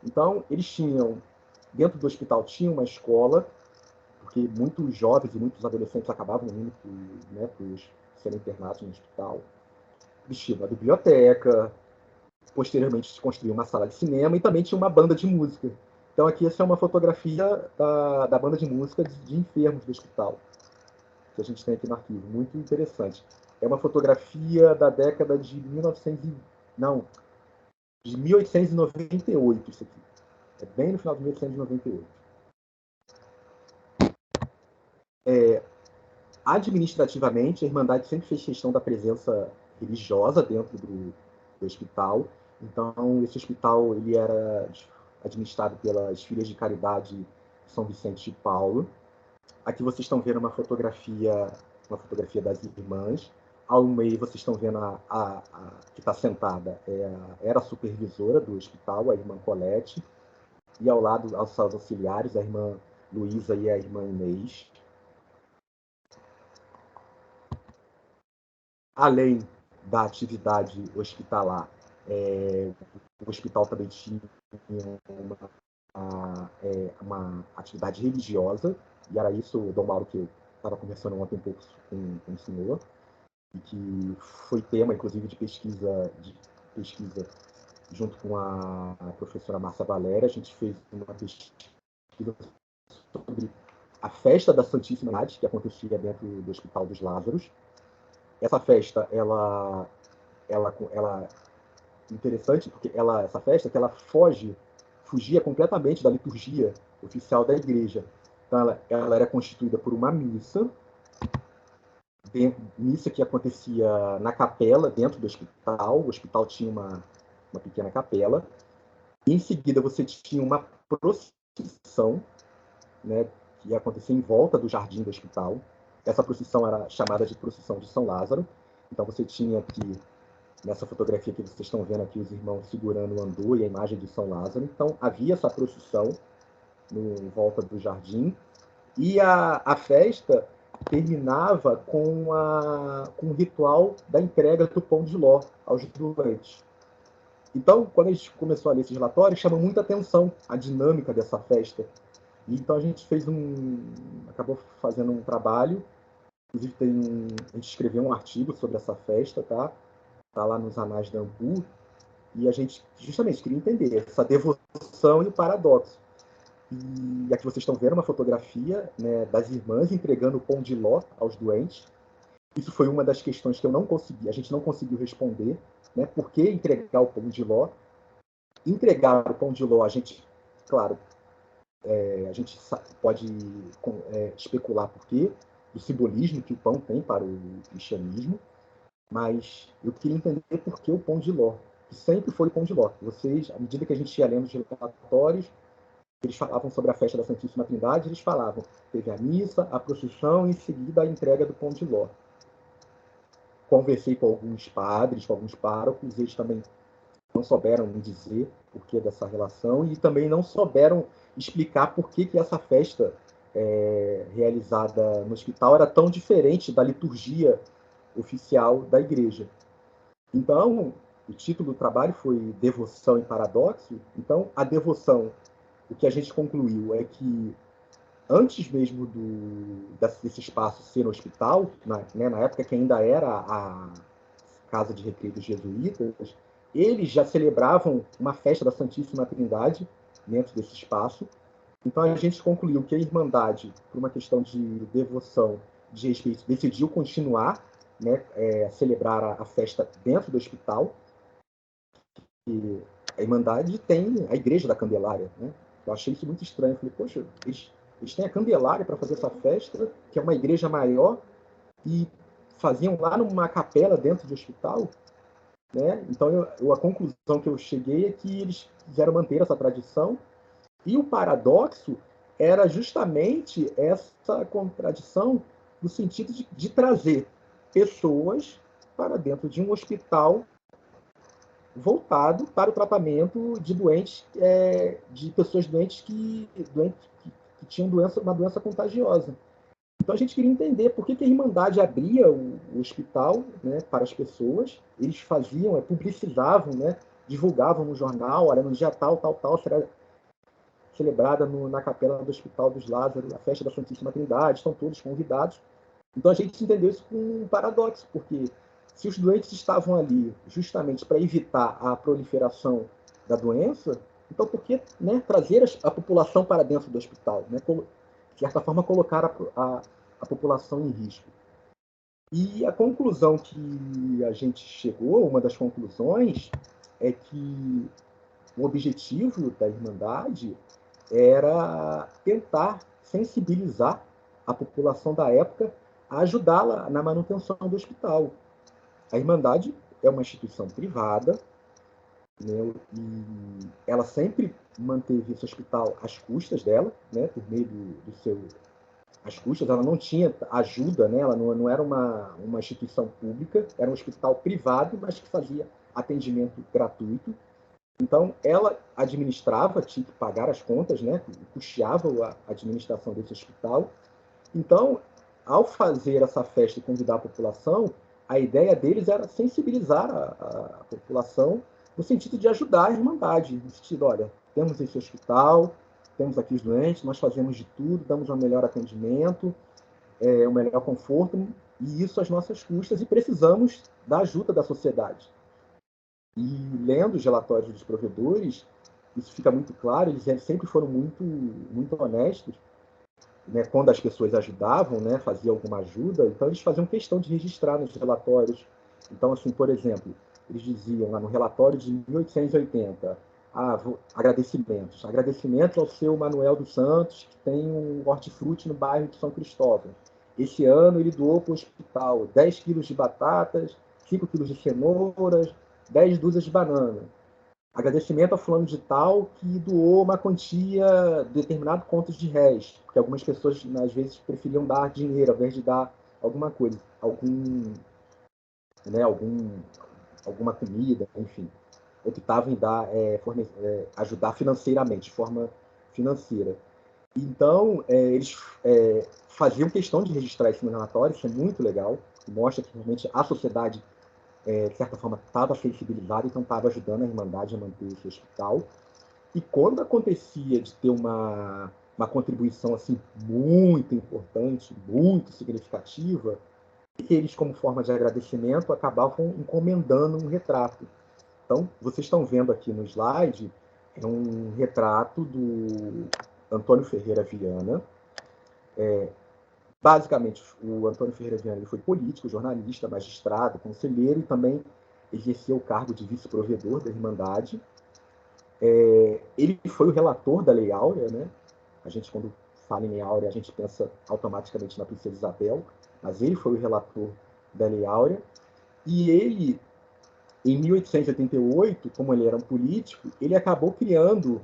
Então, eles tinham, dentro do hospital, tinha uma escola, porque muitos jovens e muitos adolescentes acabavam indo para serem internados no hospital. Eles tinham uma biblioteca, posteriormente se construiu uma sala de cinema e também tinha uma banda de música. Então, aqui essa é uma fotografia da banda de música de enfermos do hospital, que a gente tem aqui no arquivo. Muito interessante. É uma fotografia da década de 1898, isso aqui. É bem no final de 1898. Administrativamente, a Irmandade sempre fez questão da presença religiosa dentro do hospital. Então, esse hospital ele era administrado pelas Filhas de Caridade São Vicente de Paulo. Aqui vocês estão vendo uma fotografia das irmãs. Ao meio vocês estão vendo a que está sentada, era a supervisora do hospital, a irmã Colete, e ao lado, aos auxiliares, a irmã Luísa e a irmã Inês. Além da atividade hospitalar, o hospital também tinha uma atividade religiosa, e era isso, Dom Mauro, que eu estava conversando ontem um pouco com o senhor, e que foi tema, inclusive, de pesquisa junto com a professora Márcia Valéria. A gente fez uma pesquisa sobre a festa da Santíssima Trindade, que acontecia dentro do Hospital dos Lázaros. Essa festa, ela interessante, porque essa festa que ela fugia completamente da liturgia oficial da igreja. Então, ela era constituída por uma missa que acontecia na capela, dentro do hospital. O hospital tinha uma pequena capela. E, em seguida, você tinha uma procissão, né, que acontecia em volta do jardim do hospital. Essa procissão era chamada de procissão de São Lázaro. Então, você tinha aqui, nessa fotografia que vocês estão vendo aqui, os irmãos segurando o andu e a imagem de São Lázaro. Então, havia essa procissão em volta do jardim. E a festa terminava com o ritual da entrega do pão de ló aos doentes. Então, quando a gente começou a ler esses relatórios, chamou muita atenção a dinâmica dessa festa. E, então, a gente acabou fazendo um trabalho, inclusive a gente escreveu um artigo sobre essa festa, tá? Tá lá nos Anais da Ampu, e a gente justamente queria entender essa devoção e o paradoxo. E aqui vocês estão vendo uma fotografia, né, das irmãs entregando o pão de ló aos doentes. Isso foi uma das questões que a gente não conseguiu responder, né? Por que entregar o pão de ló? Entregar o pão de ló, a gente, claro, a gente pode especular por quê, do simbolismo que o pão tem para o cristianismo, mas eu queria entender por que o pão de ló, que sempre foi o pão de ló. Vocês, à medida que a gente ia lendo os relatórios, eles falavam sobre a festa da Santíssima Trindade, eles falavam, teve a missa, a procissão e em seguida a entrega do pão de ló. Conversei com alguns padres, com alguns párocos, eles também não souberam me dizer por que dessa relação e também não souberam explicar por que essa festa realizada no hospital era tão diferente da liturgia oficial da igreja. Então, o título do trabalho foi Devoção e Paradoxo. Então, a devoção, o que a gente concluiu é que antes mesmo desse espaço ser no hospital, na época que ainda era a Casa de Recreio dos Jesuítas, eles já celebravam uma festa da Santíssima Trindade dentro desse espaço. Então, a gente concluiu que a Irmandade, por uma questão de devoção, de respeito, decidiu continuar, né, a celebrar a festa dentro do hospital. E a Irmandade tem a Igreja da Candelária, né? Eu achei isso muito estranho. Eu falei, poxa, eles têm a Candelária para fazer essa festa, que é uma igreja maior, e faziam lá numa capela dentro do hospital, né? Então, a conclusão que eu cheguei é que eles quiseram manter essa tradição, e o paradoxo era justamente essa contradição no sentido de trazer pessoas para dentro de um hospital voltado para o tratamento de doentes, de pessoas doentes que tinham uma doença contagiosa. Então a gente queria entender por que a Irmandade abria o hospital, né, para as pessoas. Eles faziam, publicizavam, né, divulgavam no jornal, olha, no dia tal, será celebrada na capela do Hospital dos Lázaros, a festa da Santíssima Trindade, estão todos convidados. Então a gente entendeu isso com um paradoxo, porque se os doentes estavam ali justamente para evitar a proliferação da doença, então por que, né, trazer a população para dentro do hospital? Né? De certa forma, colocar a população em risco. E a conclusão que a gente chegou, uma das conclusões, é que o objetivo da Irmandade era tentar sensibilizar a população da época a ajudá-la na manutenção do hospital. A Irmandade é uma instituição privada, né? E ela sempre manteve esse hospital às custas dela, né? Por meio do seu... Às custas, ela não tinha ajuda, né? Ela não era uma instituição pública, era um hospital privado, mas que fazia atendimento gratuito. Então, ela administrava, tinha que pagar as contas, né? Custeava a administração desse hospital. Então, ao fazer essa festa e convidar a população, a ideia deles era sensibilizar a população no sentido de ajudar a Irmandade, no sentido, olha, temos esse hospital, temos aqui os doentes, nós fazemos de tudo, damos um melhor atendimento, um melhor conforto, e isso às nossas custas, e precisamos da ajuda da sociedade. E lendo os relatórios dos provedores, isso fica muito claro, eles sempre foram muito honestos, né, quando as pessoas ajudavam, né, faziam alguma ajuda, então eles faziam questão de registrar nos relatórios. Então, assim, por exemplo, eles diziam lá no relatório de 1880, agradecimentos ao seu Manuel dos Santos, que tem um hortifruti no bairro de São Cristóvão. Esse ano ele doou para o hospital 10 quilos de batatas, 5 quilos de cenouras, 10 dúzias de banana. Agradecimento a fulano de tal que doou uma quantia, determinado conto de réis, porque algumas pessoas, às vezes, preferiam dar dinheiro ao invés de dar alguma coisa, alguma comida, enfim. Optavam em dar, ajudar financeiramente, de forma financeira. Então, eles faziam questão de registrar isso no relatório, isso é muito legal, mostra que realmente a sociedade de certa forma, estava sensibilizado, então estava ajudando a Irmandade a manter esse hospital. E quando acontecia de ter uma contribuição assim muito importante, muito significativa, eles, como forma de agradecimento, acabavam encomendando um retrato. Então, vocês estão vendo aqui no slide, é um retrato do Antônio Ferreira Viana. Basicamente, o Antônio Ferreira Viana foi político, jornalista, magistrado, conselheiro e também exerceu o cargo de vice-provedor da Irmandade. Ele foi o relator da Lei Áurea, né? A gente, quando fala em Lei Áurea, a gente pensa automaticamente na Princesa Isabel, mas ele foi o relator da Lei Áurea. E ele, em 1888, como ele era um político, ele acabou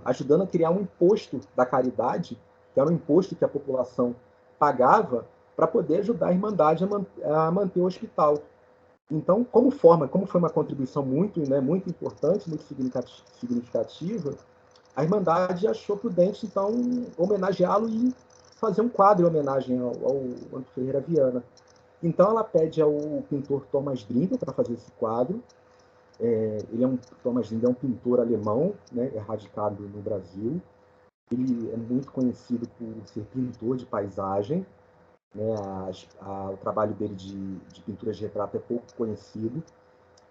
ajudando a criar um imposto da caridade, que era um imposto que a população pagava para poder ajudar a Irmandade a manter o hospital. Então, como foi uma contribuição muito importante, muito significativa, a Irmandade achou prudente, então, homenageá-lo e fazer um quadro em homenagem ao Antônio Ferreira Viana. Então, ela pede ao pintor Thomas Drinker para fazer esse quadro. Thomas Drinker é um pintor alemão, né, radicado no Brasil. Ele é muito conhecido por ser pintor de paisagem, né? O trabalho dele de pintura de retrato é pouco conhecido.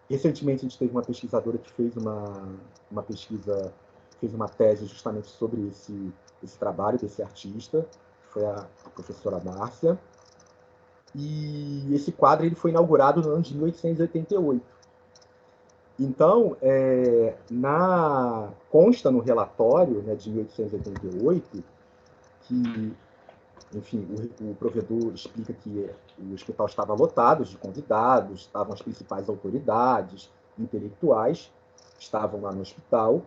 Recentemente, a gente teve uma pesquisadora que fez uma pesquisa, fez uma tese justamente sobre esse trabalho desse artista, foi a professora Márcia. E esse quadro ele foi inaugurado no ano de 1888. Então, consta no relatório, né, de 1888 que, enfim, o provedor explica que o hospital estava lotado de convidados, estavam as principais autoridades intelectuais, estavam lá no hospital,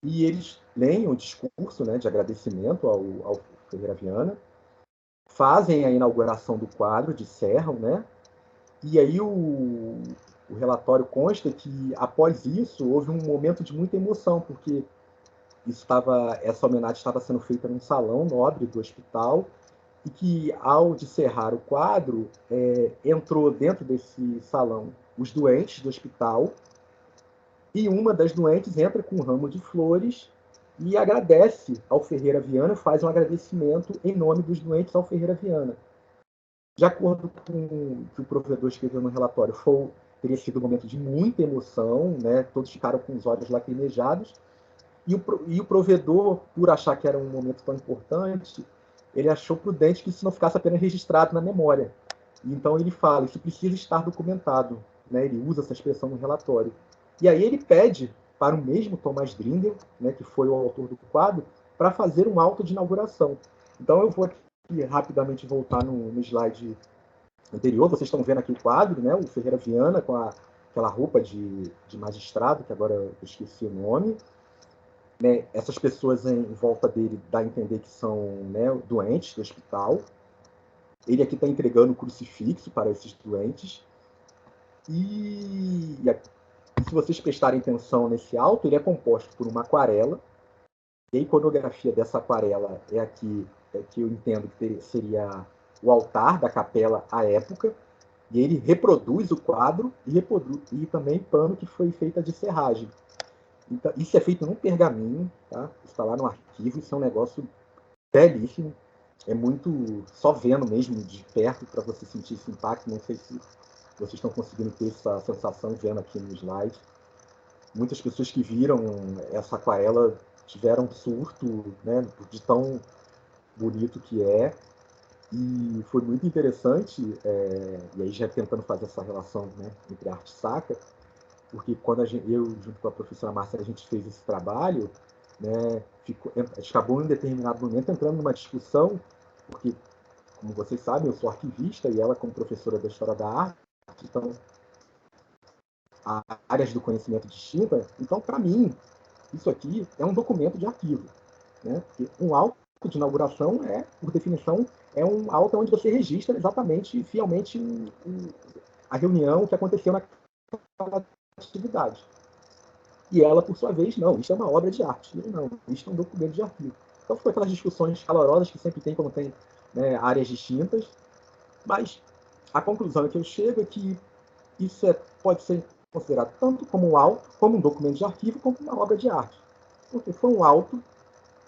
e eles leem o discurso, né, de agradecimento ao Ferreira Viana, fazem a inauguração do quadro, disserram, né, e aí o relatório consta que, após isso, houve um momento de muita emoção, porque essa homenagem estava sendo feita num salão nobre do hospital, e que, ao disserrar o quadro, entrou dentro desse salão os doentes do hospital, e uma das doentes entra com um ramo de flores e agradece ao Ferreira Viana, faz um agradecimento em nome dos doentes ao Ferreira Viana. De acordo com o que o provedor escreveu no relatório, teria sido um momento de muita emoção, né? Todos ficaram com os olhos lacrimejados, e o provedor, por achar que era um momento tão importante, ele achou prudente que isso não ficasse apenas registrado na memória. Então ele fala, isso precisa estar documentado, né? Ele usa essa expressão no relatório. E aí ele pede para o mesmo Thomas Dringel, né, que foi o autor do quadro, para fazer um auto de inauguração. Então eu vou aqui rapidamente voltar no slide anterior. Vocês estão vendo aqui o quadro, né, o Ferreira Viana com a aquela roupa de magistrado, que agora eu esqueci o nome, né? Essas pessoas em volta dele dá a entender que são, né, doentes do hospital. Ele aqui está entregando o crucifixo para esses doentes. E se vocês prestarem atenção nesse alto, ele é composto por uma aquarela. E a iconografia dessa aquarela é aqui, que eu entendo que seria o altar da capela à época. E ele reproduz o quadro e também pano que foi feita de serragem. Então, isso é feito num pergaminho, tá? Está lá no arquivo, isso é um negócio belíssimo. É muito só vendo mesmo de perto para você sentir esse impacto. Não sei se vocês estão conseguindo ter essa sensação vendo aqui no slide. Muitas pessoas que viram essa aquarela tiveram um surto, né, de tão bonito que é. E foi muito interessante, e aí já tentando fazer essa relação, né, entre arte sacra, porque quando eu, junto com a professora Márcia, a gente fez esse trabalho, né, a gente acabou em um determinado momento entrando numa discussão, porque, como vocês sabem, eu sou arquivista e ela como professora da História da Arte, então, áreas do conhecimento distintas. Então, para mim, isso aqui é um documento de arquivo, né? Porque um auto de inauguração por definição, é um auto onde você registra exatamente, fielmente, a reunião que aconteceu naquela atividade. E ela, por sua vez, não, isso é uma obra de arte. E não, isso é um documento de arquivo. Então, ficou aquelas discussões calorosas que sempre tem quando tem, né, áreas distintas, mas a conclusão que eu chego é que isso pode ser considerado tanto como um auto, como um documento de arquivo, como uma obra de arte. Porque foi um auto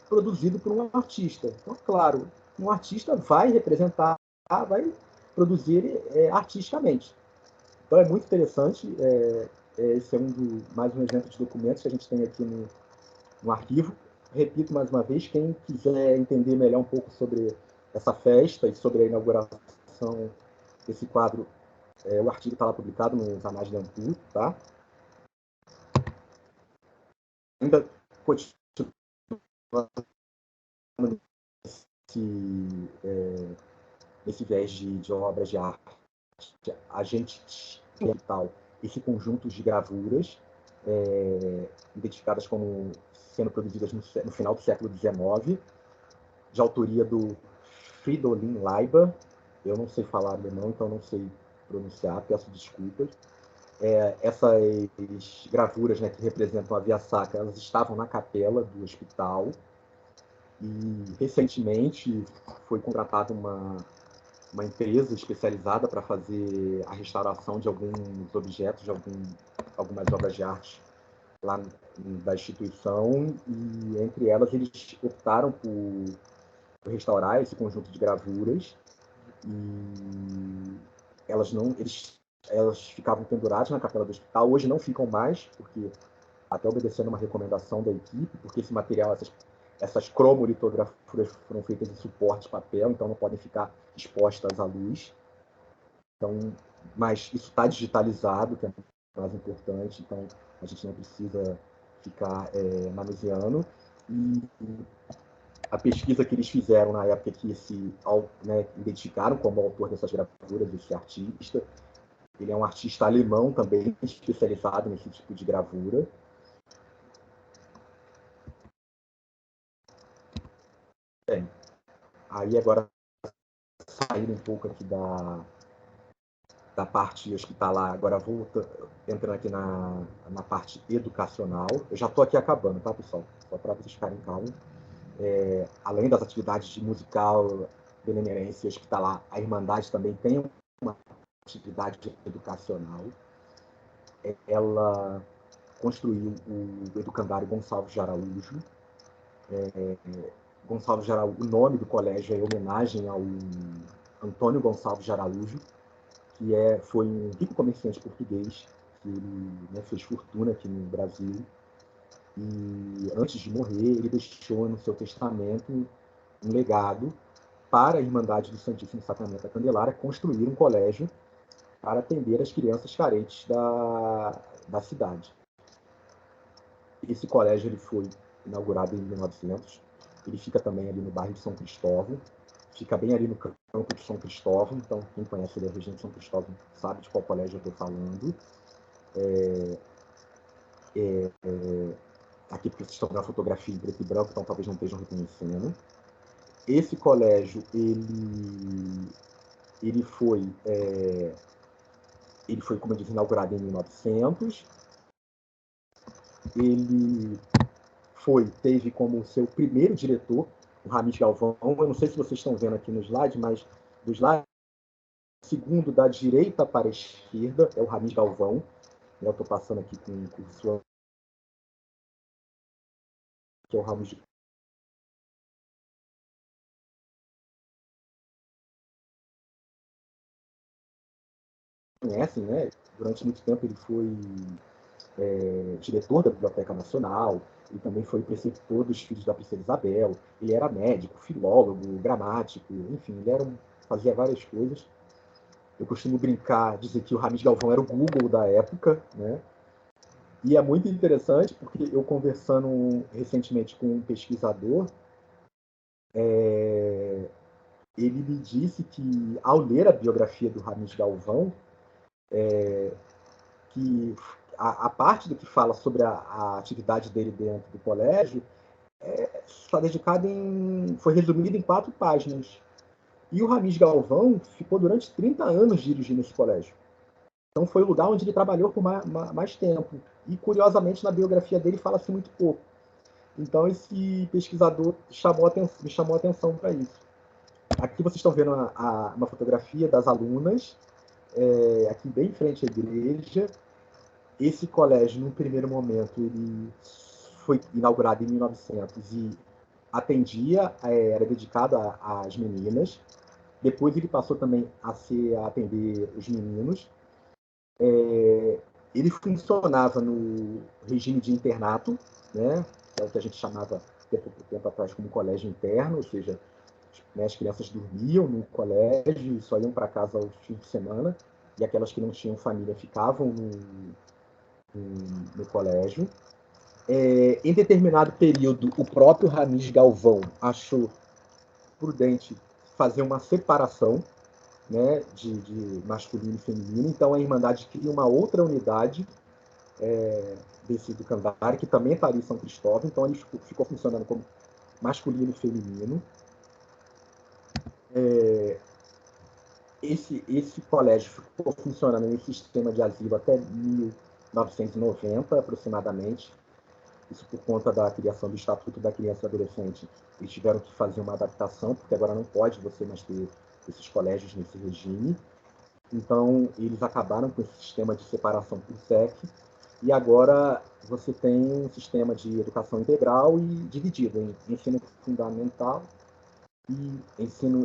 produzido por um artista. Então, claro, um artista vai representar, vai produzir artisticamente. Então, é muito interessante. Esse é mais um exemplo de documentos que a gente tem aqui no arquivo. Repito mais uma vez, quem quiser entender melhor um pouco sobre essa festa e sobre a inauguração desse quadro, o artigo está lá publicado nos Anais de Antu, tá? Ainda continuando nesse viés de obras de arte, a gente tem tal esse conjunto de gravuras identificadas como sendo produzidas no final do século XIX, de autoria do Fridolin Leiber. Eu não sei falar alemão, então não sei pronunciar, peço desculpas. Essas gravuras, né, que representam a Via Sacra, elas estavam na capela do hospital. E recentemente foi contratada uma empresa especializada para fazer a restauração de alguns objetos, de algumas obras de arte lá da instituição, e entre elas eles optaram por restaurar esse conjunto de gravuras, e elas ficavam penduradas na capela do hospital. Hoje não ficam mais, porque até obedecendo uma recomendação da equipe, porque esse material, essas cromolitografuras foram feitas em suporte de papel, então não podem ficar expostas à luz. Então, mas isso está digitalizado, que é mais importante, então a gente não precisa ficar manuseando. E a pesquisa que eles fizeram na época que identificaram como autor dessas gravuras esse artista, ele é um artista alemão também, especializado nesse tipo de gravura. Bem, aí agora saindo um pouco aqui da parte hospitalar, agora entrando aqui na parte educacional. Eu já estou aqui acabando, tá, pessoal? Só para vocês ficarem calmos. Além das atividades de musical, benemerência hospitalar, a Irmandade também tem uma atividade educacional. Ela construiu o Educandário Gonçalves de Araújo. Gonçalves de Araújo, o nome do colégio é em homenagem ao Antônio Gonçalves de Araújo, que foi um rico comerciante português, que ele, fez fortuna aqui no Brasil. E antes de morrer, ele deixou no seu testamento um legado para a Irmandade do Santíssimo Sacramento da Candelária construir um colégio para atender as crianças carentes da cidade. Esse colégio ele foi inaugurado em 1900. Ele fica também ali no bairro de São Cristóvão. Fica bem ali no campo de São Cristóvão. Então, quem conhece ali a região de São Cristóvão sabe de qual colégio eu estou falando. aqui porque vocês estão vendo a fotografia em preto e branco, então talvez não estejam reconhecendo. Esse colégio, ele foi, como eu disse, inaugurado em 1900. Ele teve como seu primeiro diretor o Ramis Galvão. Eu não sei se vocês estão vendo aqui no slide, mas do slide, segundo da direita para a esquerda, é o Ramis Galvão. Eu estou passando aqui com o curso, que é o Ramis. Conhecem, né? Durante muito tempo ele foi diretor da Biblioteca Nacional, ele também foi preceptor dos filhos da Princesa Isabel, ele era médico, filólogo, gramático, enfim, fazia várias coisas. Eu costumo brincar, dizer que o Ramis Galvão era o Google da época, né? E é muito interessante, porque eu conversando recentemente com um pesquisador, ele me disse que, ao ler a biografia do Ramis Galvão, que a parte do que fala sobre a atividade dele dentro do colégio está dedicada foi resumida em 4 páginas. E o Ramis Galvão ficou durante 30 anos dirigindo esse colégio. Então foi o lugar onde ele trabalhou por mais tempo. E, curiosamente, na biografia dele fala-se muito pouco. Então esse pesquisador me chamou a atenção para isso. Aqui vocês estão vendo uma fotografia das alunas, aqui bem em frente à igreja. Esse colégio, no primeiro momento, ele foi inaugurado em 1900 e atendia, era dedicado às meninas. Depois ele passou também a atender os meninos. Ele funcionava no regime de internato, né, que é o que a gente chamava tempo atrás como colégio interno, ou seja, né, as crianças dormiam no colégio e só iam para casa aos fins de semana, e aquelas que não tinham família ficavam no colégio. Em determinado período, o próprio Ramis Galvão achou prudente fazer uma separação, né, de masculino e feminino. Então a Irmandade cria uma outra unidade desse do Candari, que também está ali em São Cristóvão. Então ele ficou funcionando como masculino e feminino. Esse colégio ficou funcionando nesse sistema de asilo até 1990, aproximadamente. Isso por conta da criação do Estatuto da Criança e do Adolescente. Eles tiveram que fazer uma adaptação, porque agora não pode você mais ter esses colégios nesse regime. Então, eles acabaram com esse sistema de separação por sexo, e agora você tem um sistema de educação integral e dividido em ensino fundamental, e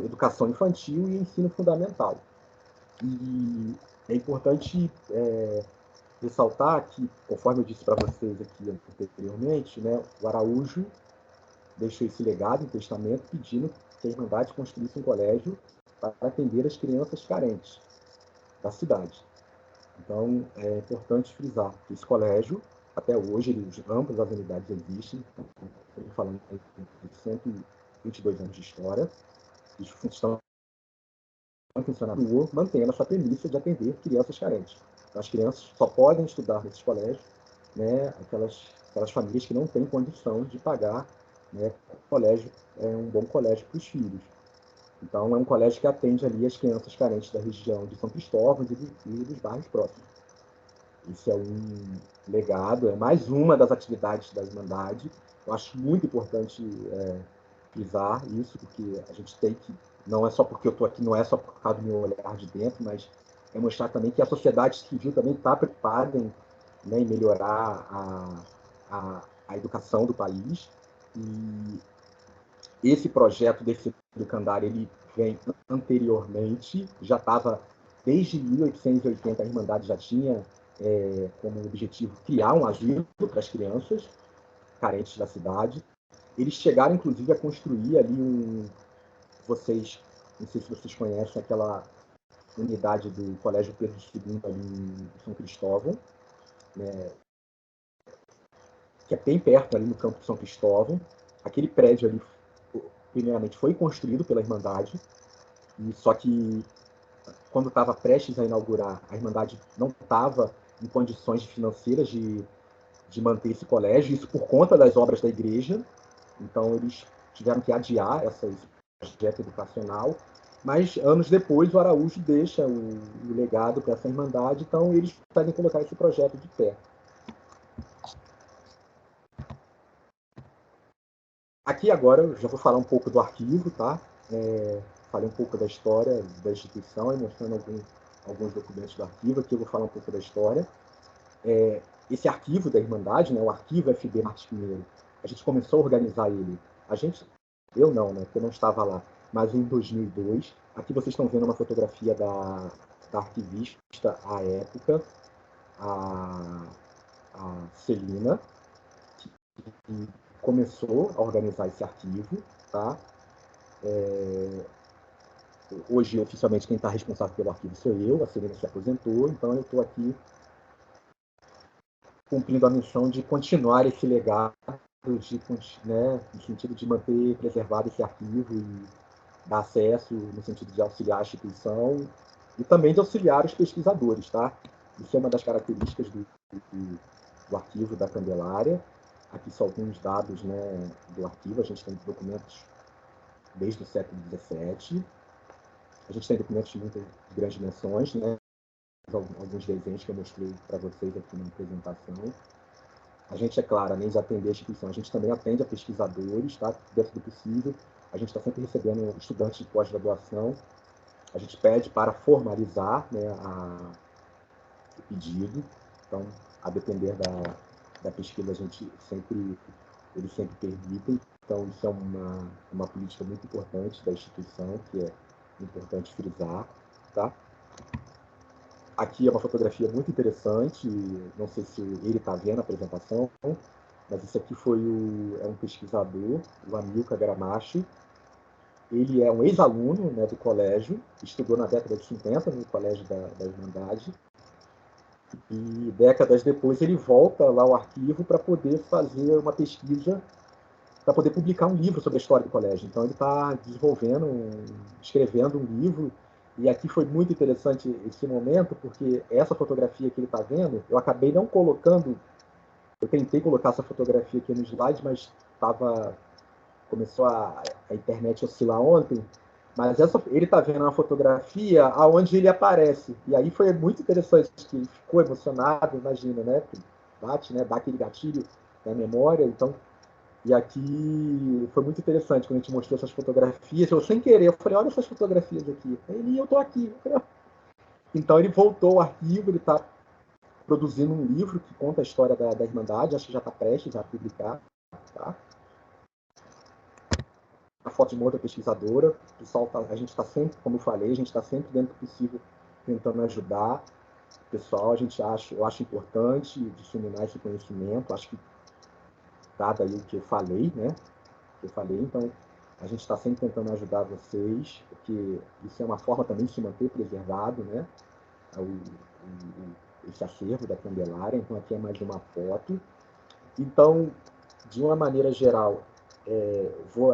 educação infantil e ensino fundamental. E é importante ressaltar que, conforme eu disse para vocês aqui anteriormente, né, o Araújo deixou esse legado em testamento pedindo que a Irmandade construísse um colégio para atender as crianças carentes da cidade. Então, é importante frisar que esse colégio, até hoje, ambas as unidades existem, estamos falando de 122 anos de história, e estão funcionando, mantendo essa premissa de atender crianças carentes. Então, as crianças só podem estudar nesses colégios, né, aquelas famílias que não têm condição de pagar, né, um bom colégio para os filhos. Então, é um colégio que atende ali as crianças carentes da região de São Cristóvão e dos bairros próximos. Isso é um legado, é mais uma das atividades da Irmandade. Eu acho muito importante frisar isso, porque a gente tem que, não é só porque eu estou aqui, não é só por causa do meu olhar de dentro, mas é mostrar também que a sociedade civil também está preocupada em melhorar a educação do país. E esse projeto desse do Candari, ele vem anteriormente, já estava desde 1880, a Irmandade já tinha como objetivo criar um asilo para as crianças carentes da cidade. Eles chegaram, inclusive, a construir ali não sei se vocês conhecem aquela unidade do Colégio Pedro II ali em São Cristóvão, né, que é bem perto ali no campo de São Cristóvão. Aquele prédio ali, primeiramente, foi construído pela Irmandade, e só que quando estava prestes a inaugurar, a Irmandade não estava em condições financeiras de manter esse colégio, isso por conta das obras da igreja. Então, eles tiveram que adiar esse projeto educacional, mas anos depois o Araújo deixa o legado para essa Irmandade, então eles podem colocar esse projeto de pé. Aqui agora eu já vou falar um pouco do arquivo, tá? Falei um pouco da história da instituição e mostrando alguns documentos do arquivo. Aqui eu vou falar um pouco da história. Esse arquivo da Irmandade, né, o arquivo FB Martins Pinheiro, a gente começou a organizar ele. Eu não, né, porque eu não estava lá, mas em 2002. Aqui vocês estão vendo uma fotografia da arquivista à época, a Celina, que começou a organizar esse arquivo, tá? Hoje, oficialmente, quem está responsável pelo arquivo sou eu, a Celina se aposentou, então eu estou aqui cumprindo a missão de continuar esse legado, né, no sentido de manter preservado esse arquivo e dar acesso, no sentido de auxiliar a instituição e também de auxiliar os pesquisadores, tá? Isso é uma das características do arquivo da Candelária. Aqui são alguns dados, né, do arquivo. A gente tem documentos desde o século XVII. A gente tem documentos de muitas grandes dimensões, né? Alguns desenhos que eu mostrei para vocês aqui na apresentação. A gente, é claro, além de atender a instituição, a gente também atende a pesquisadores, tá? Dentro do possível. A gente está sempre recebendo estudantes de pós-graduação. A gente pede para formalizar, né, o pedido. Então, a depender da pesquisa, eles sempre permitem. Então, isso é uma política muito importante da instituição, que é importante frisar, tá? Aqui é uma fotografia muito interessante, não sei se ele está vendo a apresentação, mas esse aqui é um pesquisador, o Amilcar Gramacho. Ele é um ex-aluno, né, do colégio, estudou na década de 50 no colégio da Irmandade, e décadas depois ele volta lá ao arquivo para poder fazer uma pesquisa, para poder publicar um livro sobre a história do colégio. Então ele está escrevendo um livro. E aqui foi muito interessante esse momento, porque essa fotografia que ele está vendo, eu acabei não colocando, eu tentei colocar essa fotografia aqui no slide, mas começou a internet oscilar ontem, mas ele está vendo uma fotografia aonde ele aparece. E aí foi muito interessante, que ele ficou emocionado, imagina, né? Bate, né? Dá aquele gatilho na memória, então... E aqui foi muito interessante, quando a gente mostrou essas fotografias, eu sem querer, eu falei, olha essas fotografias aqui. Eu estou aqui. Então ele voltou ao arquivo, ele está produzindo um livro que conta a história da Irmandade, acho que já está prestes a publicar. Tá? A foto de uma outra pesquisadora, o pessoal a gente está sempre, como eu falei, a gente está sempre dentro do possível tentando ajudar o pessoal. Eu acho importante disseminar esse conhecimento, acho que dado aí o que eu falei, né? Então, a gente está sempre tentando ajudar vocês, porque isso é uma forma também de se manter preservado, né? Esse acervo da Candelária. Então, aqui é mais uma foto. Então, de uma maneira geral,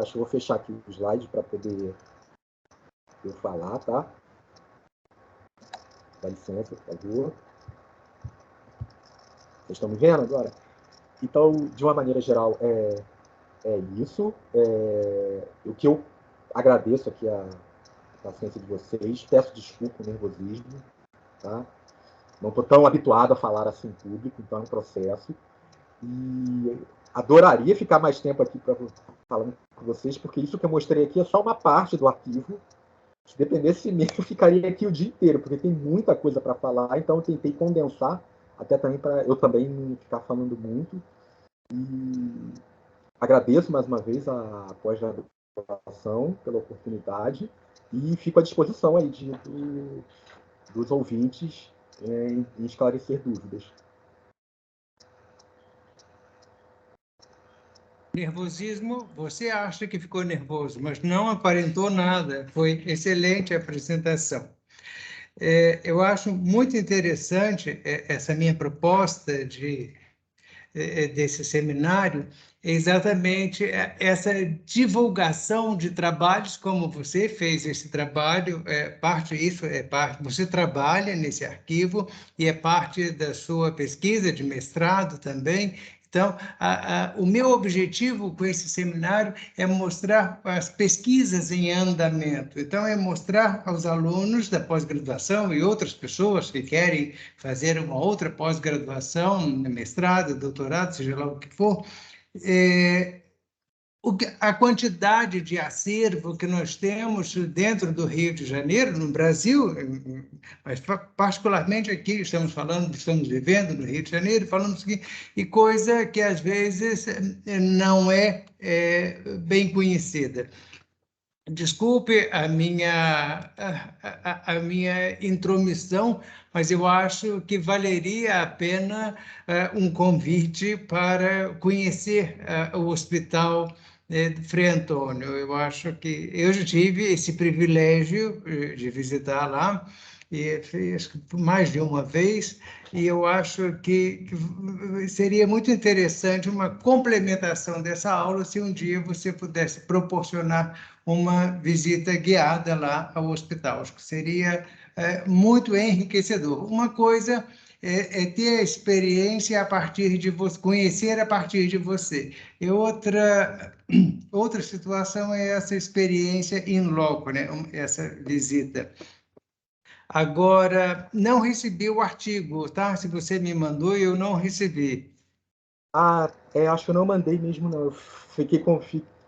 acho que vou fechar aqui o slide para poder eu falar, tá? Dá licença, por favor. Vocês estão me vendo agora? Então, de uma maneira geral, é isso. O que eu agradeço aqui a paciência de vocês, peço desculpa o nervosismo, tá? Não estou tão habituado a falar assim em público, então é um processo. E adoraria ficar mais tempo aqui falando com vocês, porque isso que eu mostrei aqui é só uma parte do arquivo. Se dependesse de mim, eu ficaria aqui o dia inteiro, porque tem muita coisa para falar, então eu tentei condensar, até também para eu também não ficar falando muito. E agradeço mais uma vez a pós-graduação pela oportunidade e fico à disposição aí dos ouvintes em esclarecer dúvidas. Nervosismo, você acha que ficou nervoso, mas não aparentou nada. Foi excelente a apresentação. Eu acho muito interessante essa minha proposta desse seminário, exatamente essa divulgação de trabalhos, como você fez esse trabalho, você trabalha nesse arquivo e é parte da sua pesquisa de mestrado também. Então, o meu objetivo com esse seminário é mostrar as pesquisas em andamento. Então, é mostrar aos alunos da pós-graduação e outras pessoas que querem fazer uma outra pós-graduação, mestrado, doutorado, seja lá o que for, a quantidade de acervo que nós temos dentro do Rio de Janeiro, no Brasil, mas particularmente aqui estamos vivendo no Rio de Janeiro, falamos aqui, e coisa que às vezes não é bem conhecida. Desculpe a minha intromissão, mas eu acho que valeria a pena um convite para conhecer o Hospital Frei Antônio. Eu acho que eu já tive esse privilégio de visitar lá, e fiz mais de uma vez, e eu acho que seria muito interessante uma complementação dessa aula se um dia você pudesse proporcionar uma visita guiada lá ao hospital. Acho que seria muito enriquecedor. Uma coisa é ter a experiência a partir de você, conhecer a partir de você. E outra situação é essa experiência in loco, né? Essa visita. Agora, não recebi o artigo, tá? Se você me mandou, eu não recebi. Acho que eu não mandei mesmo, não. Eu fiquei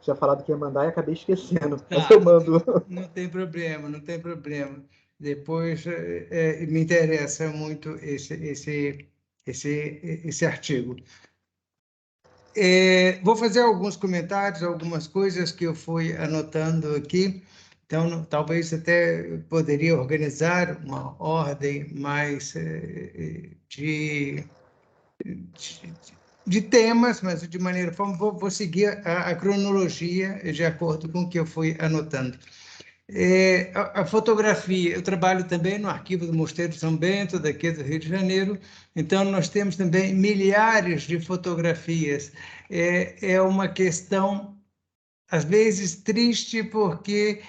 tinha falado que ia mandar e acabei esquecendo. Tá, Mas eu mando. Não tem problema, não tem problema. Depois me interessa muito esse artigo. Vou fazer alguns comentários, algumas coisas que eu fui anotando aqui. Então, talvez até poderia organizar uma ordem mais de temas, mas de maneira forma vou seguir a cronologia de acordo com o que eu fui anotando. A fotografia, eu trabalho também no arquivo do Mosteiro de São Bento, daqui do Rio de Janeiro, então nós temos também milhares de fotografias. É uma questão, às vezes, triste, porque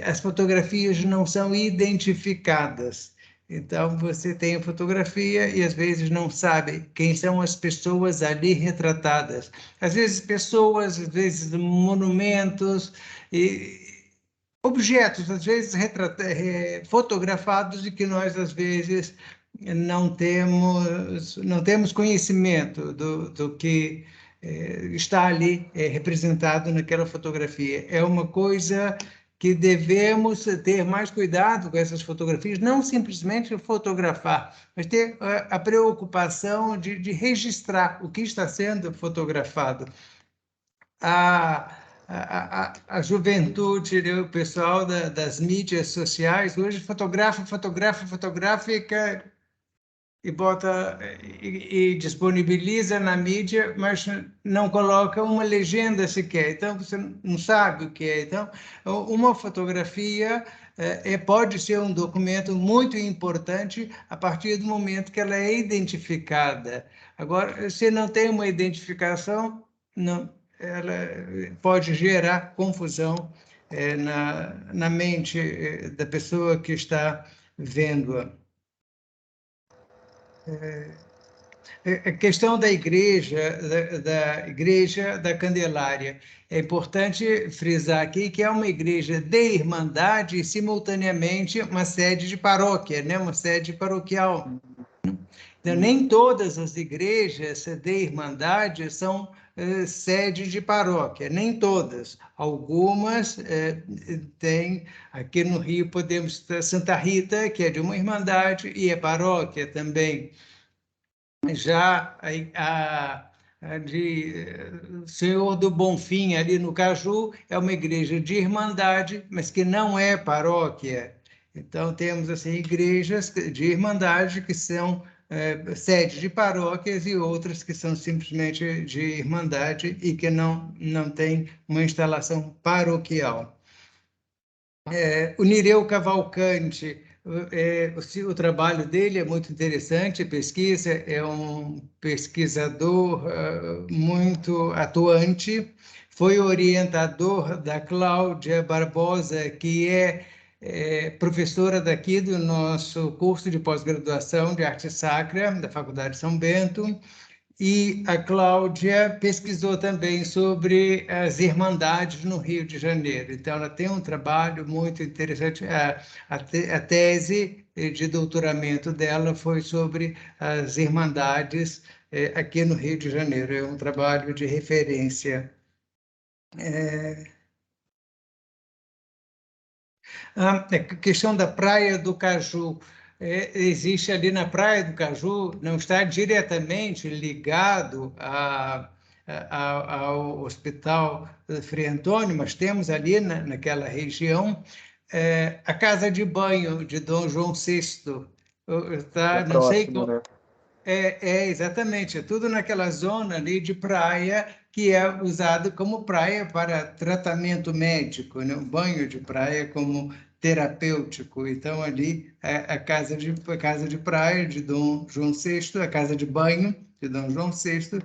as fotografias não são identificadas. Então, você tem a fotografia e, às vezes, não sabe quem são as pessoas ali retratadas. Às vezes, pessoas, às vezes, monumentos, objetos, às vezes, fotografados e que nós, às vezes, não temos conhecimento do que está ali representado naquela fotografia. É uma coisa que devemos ter mais cuidado com essas fotografias, não simplesmente fotografar, mas ter a preocupação de registrar o que está sendo fotografado. A juventude, né, o pessoal das mídias sociais, hoje fotografa e bota e disponibiliza na mídia, mas não coloca uma legenda sequer. Então, você não sabe o que é. Então, uma fotografia pode ser um documento muito importante a partir do momento que ela é identificada. Agora, se não tem uma identificação, não, ela pode gerar confusão na mente da pessoa que está vendo-a. A questão da igreja, da Igreja da Candelária. É importante frisar aqui que é uma igreja de irmandade e, simultaneamente, uma sede de paróquia, né? Uma sede paroquial. Então, nem todas as igrejas de irmandade são sede de paróquia, nem todas. Algumas têm, aqui no Rio podemos ter Santa Rita, que é de uma irmandade e é paróquia também. Já a de Senhor do Bonfim, ali no Caju, é uma igreja de irmandade, mas que não é paróquia. Então, temos assim, igrejas de irmandade que são sede de paróquias e outras que são simplesmente de irmandade e que não têm uma instalação paroquial. O Nireu Cavalcante o trabalho dele é muito interessante, pesquisa, é um pesquisador muito atuante, foi orientador da Cláudia Barbosa, que é professora daqui do nosso curso de pós-graduação de arte sacra, da Faculdade de São Bento, e a Cláudia pesquisou também sobre as Irmandades no Rio de Janeiro. Então, ela tem um trabalho muito interessante. A tese de doutoramento dela foi sobre as Irmandades aqui no Rio de Janeiro. É um trabalho de referência. A questão da Praia do Caju. Existe ali na Praia do Caju, não está diretamente ligado ao Hospital Frei Antônio, mas temos ali naquela região a casa de banho de Dom João VI. É Não sei próximo, né? exatamente, é tudo naquela zona ali de praia que é usado como praia para tratamento médico, né? Um banho de praia como terapêutico. Então, ali é a casa de praia de Dom João VI, a casa de banho de Dom João VI,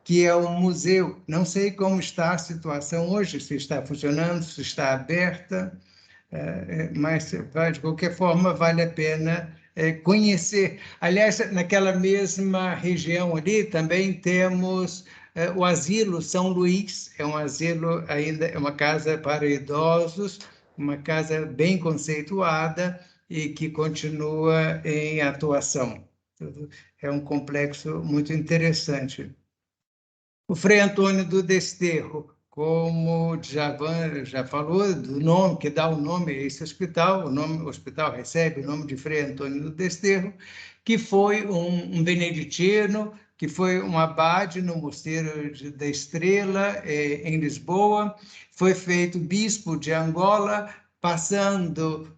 que é um museu. Não sei como está a situação hoje, se está funcionando, se está aberta, mas, de qualquer forma, vale a pena conhecer. Aliás, naquela mesma região ali também temos o Asilo São Luís, é um asilo ainda, é uma casa para idosos, uma casa bem conceituada e que continua em atuação. É um complexo muito interessante. O Frei Antônio do Desterro, como o Djavan já falou, do nome que dá o nome a esse hospital, o hospital recebe o nome de Frei Antônio do Desterro, que foi um beneditino, que foi um abade no Mosteiro da Estrela, em Lisboa, foi feito bispo de Angola, passando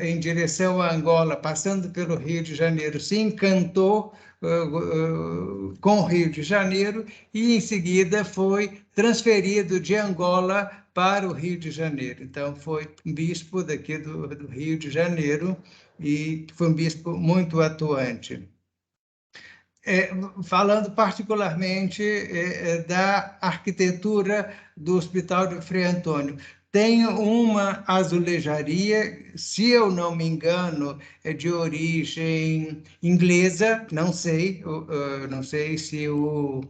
em direção a Angola, passando pelo Rio de Janeiro, se encantou com o Rio de Janeiro e, em seguida, foi transferido de Angola para o Rio de Janeiro. Então, foi um bispo daqui do Rio de Janeiro e foi um bispo muito atuante. Falando particularmente da arquitetura do Hospital de Frei Antônio. Tem uma azulejaria, se eu não me engano, é de origem inglesa, não sei, não sei se o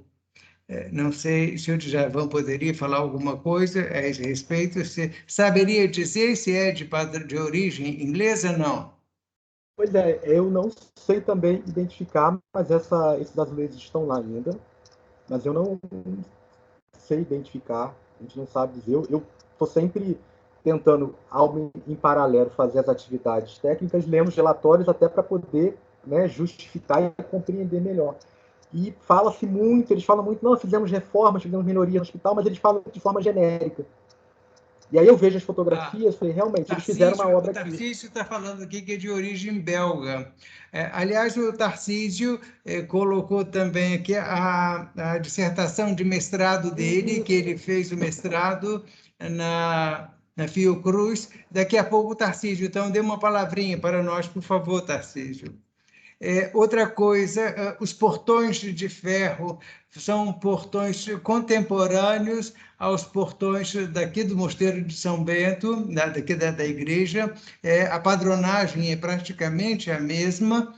Djavan poderia falar alguma coisa a esse respeito. Você saberia dizer se é de origem inglesa? Não. Pois é, eu não sei também identificar, mas esses azulejos estão lá ainda, mas eu não sei identificar, a gente não sabe dizer. Eu estou sempre tentando, em paralelo, fazer as atividades técnicas, lendo os relatórios até para poder, né, justificar e compreender melhor. E fala-se muito, eles falam muito, não, fizemos reformas, fizemos melhoria no hospital, mas eles falam de forma genérica. E aí eu vejo as fotografias e falei, realmente, eles fizeram uma obra aqui. O Tarcísio está falando aqui que é de origem belga. Aliás, o Tarcísio colocou também aqui a dissertação de mestrado dele, que ele fez o mestrado na Fiocruz. Daqui a pouco o Tarcísio, então, dê uma palavrinha para nós, por favor, Tarcísio. Outra coisa, os portões de ferro são portões contemporâneos aos portões daqui do Mosteiro de São Bento, daqui da igreja. A padronagem é praticamente a mesma.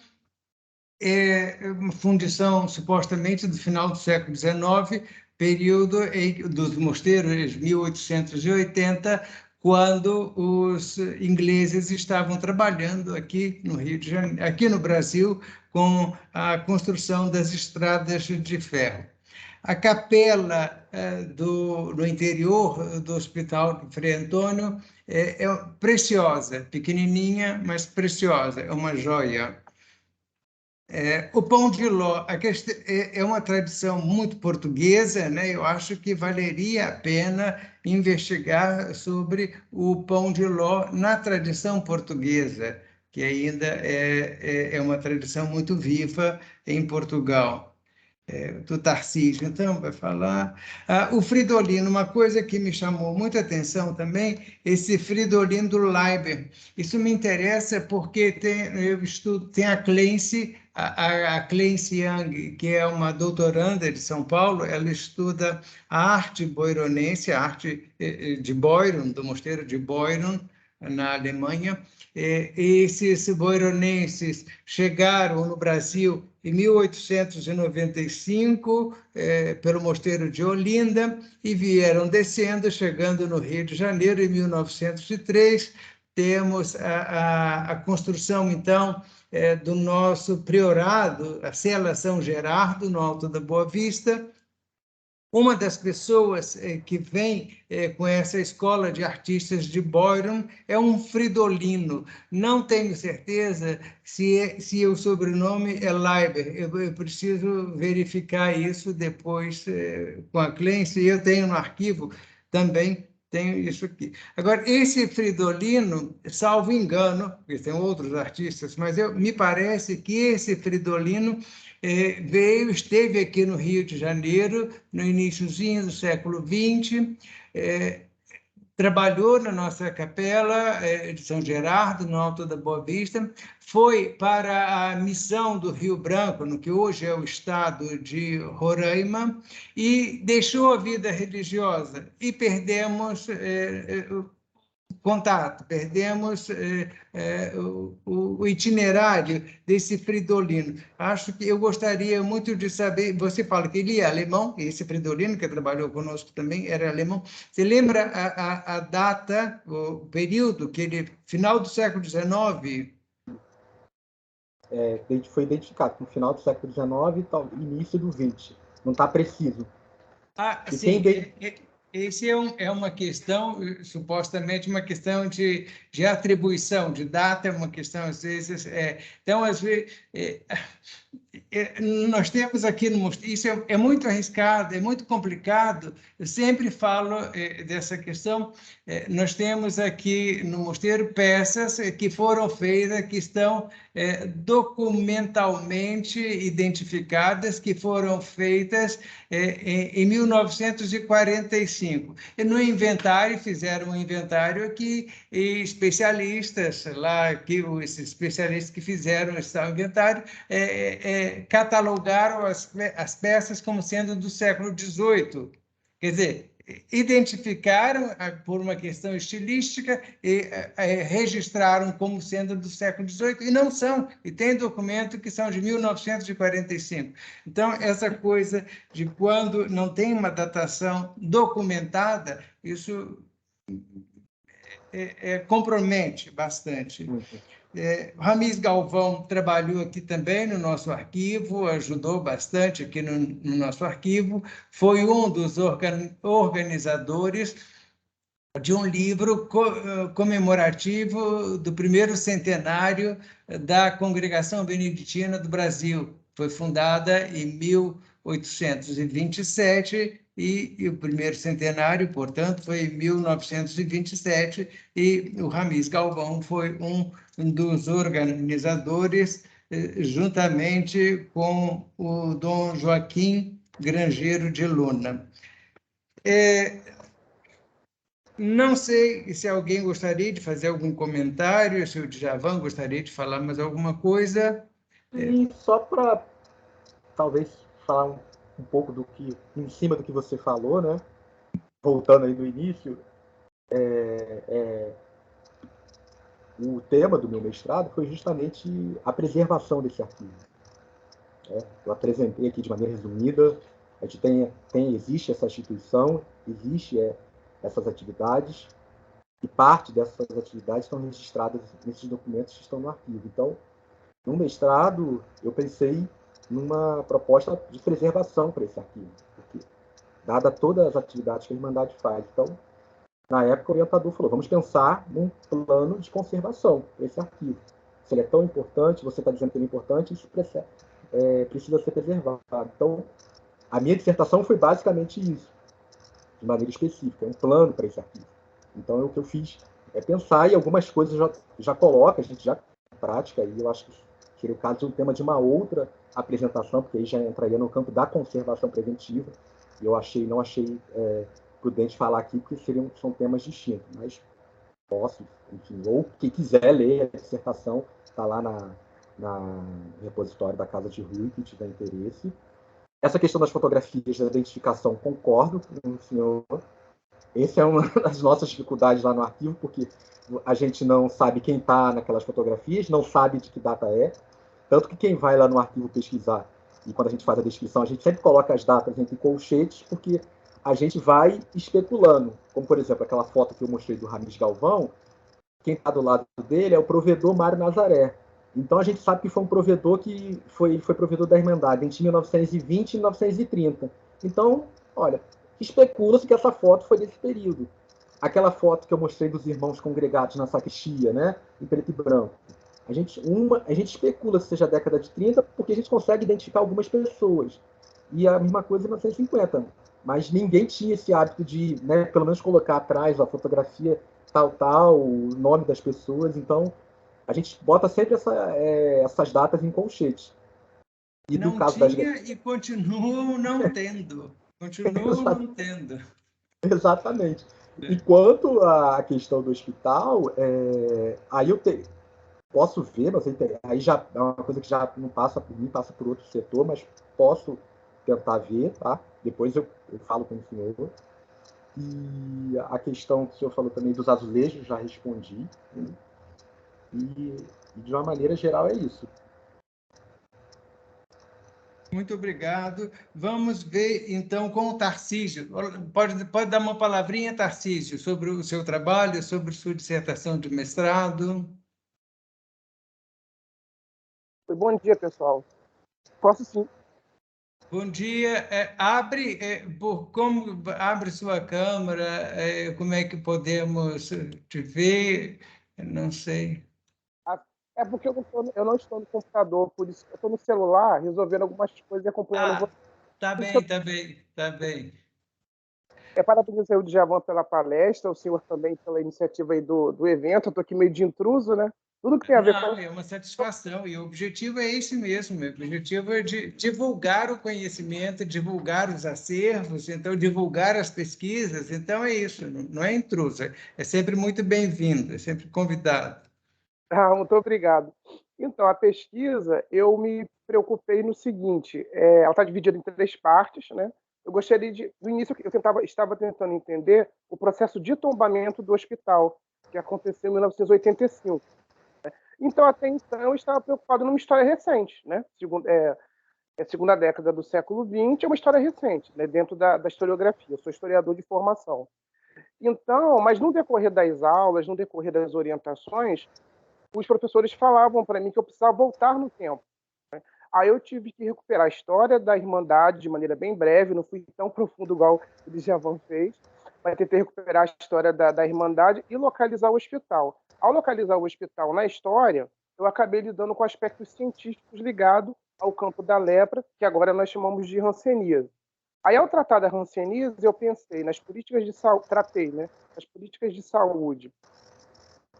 É uma fundição supostamente do final do século XIX, período dos mosteiros 1880, quando os ingleses estavam trabalhando aqui no Rio de Janeiro, aqui no Brasil, com a construção das estradas de ferro. A capela no interior do Hospital de Frei Antônio é preciosa, pequenininha, mas preciosa, é uma joia. O pão de ló é uma tradição muito portuguesa, né? Eu acho que valeria a pena investigar sobre o pão de ló na tradição portuguesa, que ainda é uma tradição muito viva em Portugal. do Tarcísio, então, vai falar. O Fridolino, uma coisa que me chamou muita atenção também, esse Fridolino do Leiber. Isso me interessa porque eu estudo, tem a Clancy, a Clancy Young, que é uma doutoranda de São Paulo, ela estuda a arte boironense, a arte de Boiron, do mosteiro de Boiron, na Alemanha. Esses boironenses chegaram no Brasil em 1895, pelo mosteiro de Olinda, e vieram descendo, chegando no Rio de Janeiro em 1903. Temos a construção, então, do nosso priorado, a Cela São Gerardo, no Alto da Boa Vista. Uma das pessoas que vem com essa escola de artistas de Boiron é um Fridolino. Não tenho certeza se o sobrenome é Leiber. Eu preciso verificar isso depois com a Clancy. Eu tenho no arquivo também, tenho isso aqui. Agora, esse Fridolino, salvo engano, porque tem outros artistas, mas me parece que esse Fridolino esteve aqui no Rio de Janeiro, no iniciozinho do século XX, trabalhou na nossa capela de São Gerardo, no Alto da Boa Vista, foi para a missão do Rio Branco, no que hoje é o estado de Roraima, e deixou a vida religiosa, e perdemos contato, perdemos o itinerário desse Fridolino. Acho que eu gostaria muito de saber, você fala que ele é alemão, esse Fridolino, que trabalhou conosco também, era alemão. Você lembra a data, o período, que ele, final do século XIX? Foi identificado no final do século XIX e início do XX. Não está preciso. Sim. Esse é uma questão, supostamente, uma questão de atribuição, de data, uma questão, às vezes... então, às vezes, nós temos aqui no mosteiro, isso é muito arriscado, é muito complicado, eu sempre falo dessa questão, nós temos aqui no mosteiro peças que foram feitas, que estão documentalmente identificadas, que foram feitas em 1945. E no inventário, fizeram um inventário aqui, e especialistas lá, esses especialistas que fizeram esse inventário, catalogaram as peças como sendo do século XVIII. Quer dizer, identificaram por uma questão estilística e registraram como sendo do século XVIII, e não são, e tem documento que são de 1945. Então, essa coisa de quando não tem uma datação documentada, isso compromete bastante. Ramiz Galvão trabalhou aqui também no nosso arquivo, ajudou bastante aqui no nosso arquivo, foi um dos organizadores de um livro comemorativo do primeiro centenário da Congregação Beneditina do Brasil. Foi fundada em 1827 e o primeiro centenário, portanto, foi em 1927, e o Ramiz Galvão foi um dos organizadores, juntamente com o Dom Joaquim Grangeiro de Luna. Não sei se alguém gostaria de fazer algum comentário, se o Djavan gostaria de falar mais alguma coisa. E só para, talvez, falar um pouco em cima do que você falou, né? Voltando aí do início, o tema do meu mestrado foi justamente a preservação desse arquivo. Eu apresentei aqui de maneira resumida, a gente existe essa instituição, existe essas atividades, e parte dessas atividades estão registradas nesses documentos que estão no arquivo. Então, no mestrado, eu pensei numa proposta de preservação para esse arquivo, porque, dada todas as atividades que a Irmandade faz. Então, na época, o orientador falou, vamos pensar num plano de conservação para esse arquivo. Se ele é tão importante, você está dizendo que ele é importante, isso precisa ser preservado. Então, a minha dissertação foi basicamente isso, de maneira específica, um plano para esse arquivo. Então, o que eu fiz é pensar, e algumas coisas já coloca, a gente já em prática, e eu acho que seria o caso de um tema de uma outra apresentação, porque aí já entraria no campo da conservação preventiva, e eu não achei prudente falar aqui, porque são temas distintos, mas posso, enfim, ou quem quiser ler a dissertação, está lá no repositório da Casa de Rui, que tiver interesse. Essa questão das fotografias da identificação, concordo com o senhor. Essa é uma das nossas dificuldades lá no arquivo, porque a gente não sabe quem está naquelas fotografias, não sabe de que data é. Tanto que quem vai lá no arquivo pesquisar, e quando a gente faz a descrição, a gente sempre coloca as datas entre colchetes, porque a gente vai especulando. Como, por exemplo, aquela foto que eu mostrei do Ramires Galvão, quem está do lado dele é o provedor Mário Nazaré. Então, a gente sabe que foi um provedor que foi provedor da Irmandade entre 1920 e 1930. Então, olha, especula-se que essa foto foi desse período. Aquela foto que eu mostrei dos irmãos congregados na sacristia, né, em preto e branco. A gente especula que seja a década de 30, porque a gente consegue identificar algumas pessoas. E a mesma coisa em 1950. Mas ninguém tinha esse hábito de, né, pelo menos colocar atrás a fotografia tal, o nome das pessoas. Então, a gente bota sempre essas datas em colchetes. E não tinha e continuam não tendo. Continuam não tendo. Exatamente. E quanto à questão do hospital, aí eu posso ver, mas aí já é uma coisa que já não passa por mim, passa por outro setor, mas posso tentar ver, tá? Depois eu falo com o senhor. E a questão que o senhor falou também dos azulejos, já respondi. Né? E de uma maneira geral é isso. Muito obrigado. Vamos ver, então, com o Tarcísio. Pode dar uma palavrinha, Tarcísio, sobre o seu trabalho, sobre sua dissertação de mestrado? Bom dia, pessoal. Posso sim. Bom dia. Abre sua câmera, como é que podemos te ver? Não sei. É porque eu não estou no computador, por isso eu estou no celular resolvendo algumas coisas e acompanhando você. Tá bem. Parabenizar o Djavan pela palestra, o senhor também pela iniciativa aí do evento. Eu estou aqui meio de intruso, né? Tudo que tem a ver com... É uma satisfação, e o objetivo é esse mesmo, o objetivo é de divulgar o conhecimento, divulgar os acervos, então divulgar as pesquisas, então é isso, não é intruso, é sempre muito bem-vindo, é sempre convidado. Muito obrigado. Então, a pesquisa, eu me preocupei no seguinte, ela está dividida em 3 partes, né? Eu gostaria no início, estava tentando entender o processo de tombamento do hospital, que aconteceu em 1985. Então, até então, eu estava preocupado numa história recente, né? Segunda década do século XX, é uma história recente, né? Dentro da historiografia. Eu sou historiador de formação. Então, mas no decorrer das aulas, no decorrer das orientações, os professores falavam para mim que eu precisava voltar no tempo. Né? Aí eu tive que recuperar a história da Irmandade de maneira bem breve, não fui tão profundo igual o Djavan fez, mas tentei recuperar a história da Irmandade e localizar o hospital. Ao localizar o hospital na história, eu acabei lidando com aspectos científicos ligados ao campo da lepra, que agora nós chamamos de hanseníase. Aí, ao tratar da hanseníase, eu pensei nas políticas de saúde, nas políticas de saúde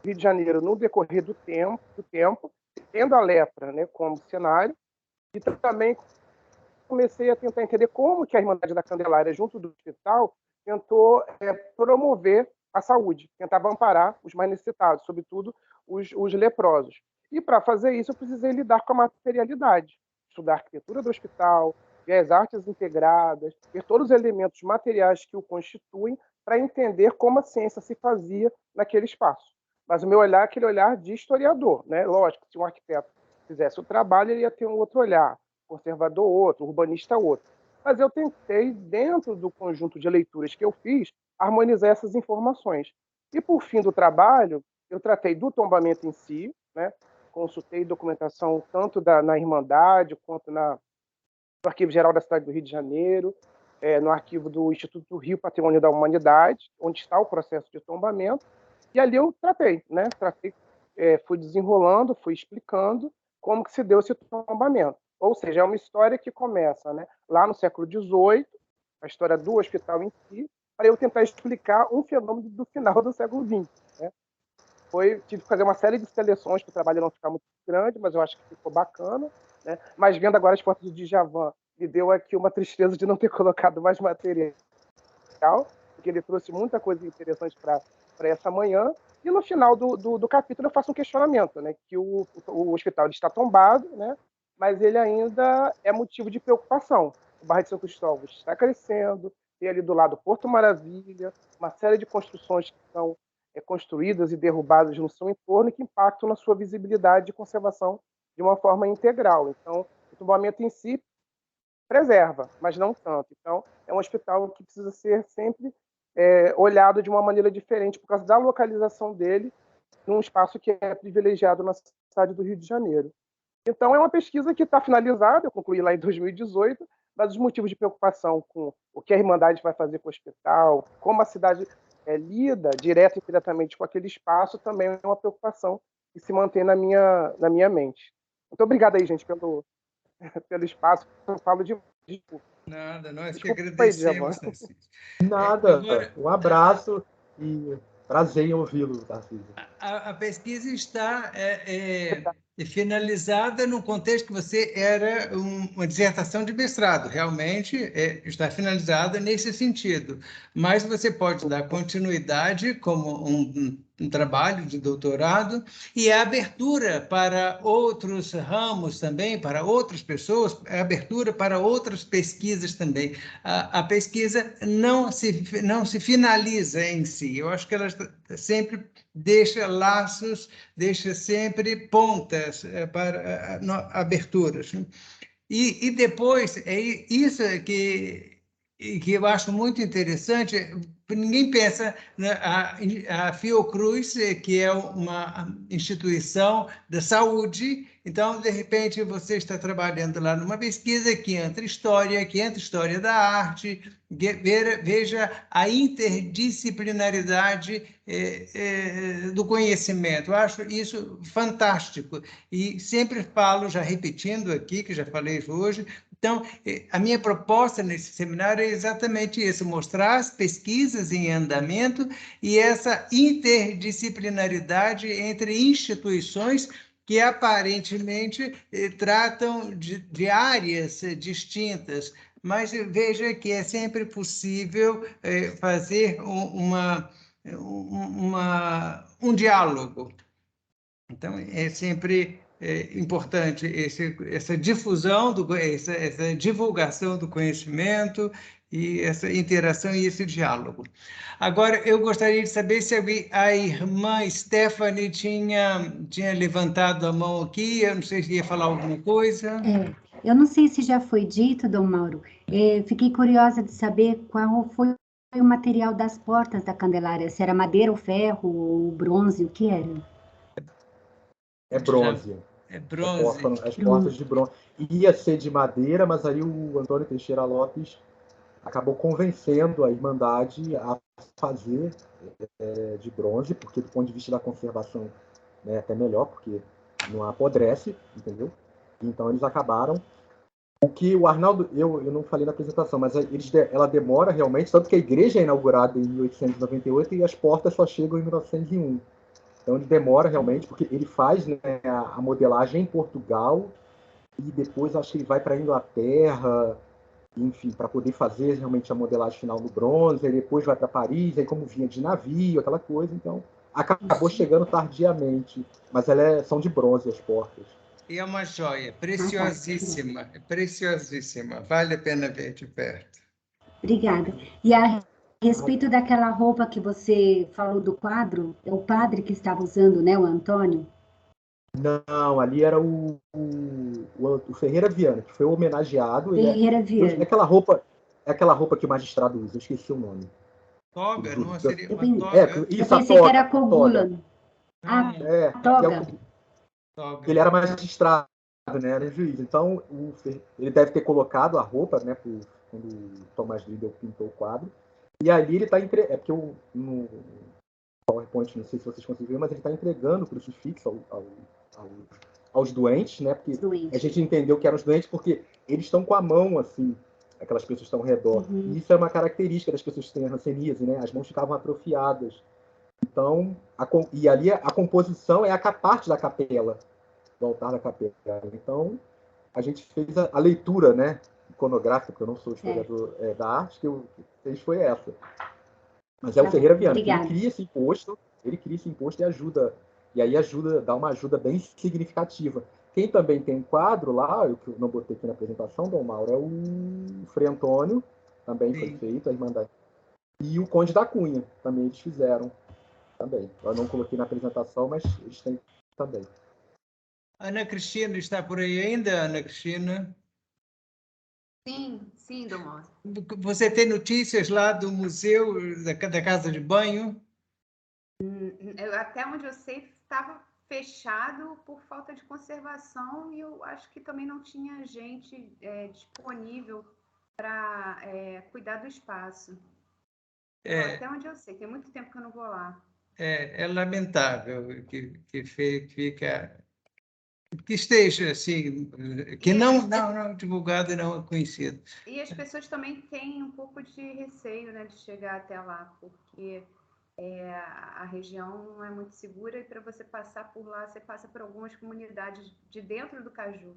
do Rio de Janeiro no decorrer do tempo, tendo a lepra, né, como cenário, e também comecei a tentar entender como que a Irmandade da Candelária, junto do hospital, tentou promover a saúde, tentava amparar os mais necessitados, sobretudo os leprosos. E, para fazer isso, eu precisei lidar com a materialidade, estudar a arquitetura do hospital, ver as artes integradas, ver todos os elementos materiais que o constituem, para entender como a ciência se fazia naquele espaço. Mas o meu olhar é aquele olhar de historiador, né? Lógico, se um arquiteto fizesse o trabalho, ele ia ter um outro olhar, conservador outro, urbanista outro. Mas eu tentei, dentro do conjunto de leituras que eu fiz, harmonizar essas informações. E, por fim do trabalho, eu tratei do tombamento em si, né? Consultei documentação tanto na Irmandade, quanto no Arquivo Geral da Cidade do Rio de Janeiro, no arquivo do Instituto do Rio Patrimônio da Humanidade, onde está o processo de tombamento, e ali eu tratei, né? Fui desenrolando, fui explicando como que se deu esse tombamento. Ou seja, é uma história que começa, né, lá no século XVIII, a história do hospital em si, para eu tentar explicar um fenômeno do final do século XX. Né? tive que fazer uma série de seleções para o trabalho não ficar muito grande, mas eu acho que ficou bacana, né? Mas vendo agora as fotos do Djavan, me deu aqui uma tristeza de não ter colocado mais material, porque ele trouxe muita coisa interessante para essa manhã. E no final do capítulo eu faço um questionamento, né? Que o hospital está tombado, né? Mas ele ainda é motivo de preocupação. O bairro de São Cristóvão está crescendo, tem ali do lado Porto Maravilha, uma série de construções que são construídas e derrubadas no seu entorno, que impactam na sua visibilidade e conservação de uma forma integral. Então, o tombamento em si preserva, mas não tanto. Então, é um hospital que precisa ser sempre olhado de uma maneira diferente por causa da localização dele num espaço que é privilegiado na cidade do Rio de Janeiro. Então, é uma pesquisa que está finalizada, eu concluí lá em 2018, mas os motivos de preocupação com o que a Irmandade vai fazer com o hospital, como a cidade lida direta e indiretamente com aquele espaço, também é uma preocupação que se mantém na minha mente. Muito obrigado aí, gente, pelo espaço. Eu falo de desculpa. Nada, nós que Desculpa aí, agradecemos, Djavan. Tarcísio. Nada. Agora, Um abraço e prazer em ouvi-lo, Tarcísio. a pesquisa está finalizada no contexto que você era uma dissertação de mestrado, realmente está finalizada nesse sentido, mas você pode dar continuidade como um trabalho de doutorado e a abertura para outros ramos também, para outras pessoas, a abertura para outras pesquisas também. A pesquisa não se finaliza em si, eu acho que ela sempre deixa laços, deixa sempre pontas para aberturas. E depois, isso que eu acho muito interessante, ninguém pensa a Fiocruz, que é uma instituição da saúde, então, de repente, você está trabalhando lá numa pesquisa que entra história da arte, veja a interdisciplinaridade do conhecimento. Eu acho isso fantástico. E sempre falo, já repetindo aqui, que já falei hoje, então, a minha proposta nesse seminário é exatamente isso, mostrar as pesquisas em andamento e essa interdisciplinaridade entre instituições que aparentemente tratam de áreas distintas, mas veja que é sempre possível fazer um diálogo. Então, é sempre importante essa difusão, essa divulgação do conhecimento e essa interação e esse diálogo. Agora, eu gostaria de saber se a irmã Stephanie tinha levantado a mão aqui, eu não sei se ia falar alguma coisa. Eu não sei se já foi dito, Dom Mauro, fiquei curiosa de saber qual foi o material das portas da Candelária, se era madeira ou ferro ou bronze, o que era? É bronze. É bronze. As portas de bronze. Ia ser de madeira, mas aí o Antônio Teixeira Lopes acabou convencendo a Irmandade a fazer de bronze, porque do ponto de vista da conservação é até melhor, porque não apodrece, entendeu? Então eles acabaram. O que o Arnaldo, eu não falei na apresentação, mas ela demora realmente, tanto que a igreja é inaugurada em 1898 e as portas só chegam em 1901. Então ele demora realmente, porque ele faz, né, a modelagem em Portugal e depois acho que ele vai para a Inglaterra, enfim, para poder fazer realmente a modelagem final no bronze, aí depois vai para Paris, aí como vinha de navio, aquela coisa, então acabou chegando tardiamente, mas são de bronze as portas. E é uma joia, preciosíssima, preciosíssima, vale a pena ver de perto. Obrigada. E a respeito daquela roupa que você falou do quadro, é o padre que estava usando, né, o Antônio? Não, ali era o Ferreira Viana, que foi homenageado. Ferreira Viana. É aquela roupa que o magistrado usa, eu esqueci o nome. Toga, não seria uma toga? Eu pensei que era cogula. Toga. Ele era magistrado, né, era juiz. Então, ele deve ter colocado a roupa, né, quando o Tomás Lidl pintou o quadro. E ali ele está é porque no PowerPoint, não sei se vocês conseguiram ver, mas ele está entregando o crucifixo aos doentes, né? Porque a gente entendeu que eram os doentes porque eles estão com a mão, assim, aquelas pessoas que estão ao redor. E isso é uma característica das pessoas que têm hanseníase, né? As mãos ficavam atrofiadas. Então, e ali a composição é a parte da capela, do altar da capela. Então, a gente fez a leitura, né, iconográfica, porque eu não sou historiador da arte, que eu fez foi essa. Mas é o Ferreira Viana, que ele cria esse imposto e ajuda, e aí dá uma ajuda bem significativa. Quem também tem um quadro lá, eu não botei aqui na apresentação, Dom Mauro, é o Frei Antônio, também foi feito, a Irmandade. E o Conde da Cunha, também eles fizeram. Também. Eu não coloquei na apresentação, mas eles têm também. Ana Cristina está por aí ainda, Ana Cristina? Sim, Dom Mauro. Você tem notícias lá do museu da casa de banho? Até onde eu sei, estava fechado por falta de conservação e eu acho que também não tinha gente disponível para cuidar do espaço. Até onde eu sei, tem muito tempo que eu não vou lá. É lamentável que esteja assim, que não divulgado e não conhecido. E as pessoas também têm um pouco de receio, né, de chegar até lá, porque a região não é muito segura e para você passar por lá, você passa por algumas comunidades de dentro do Caju.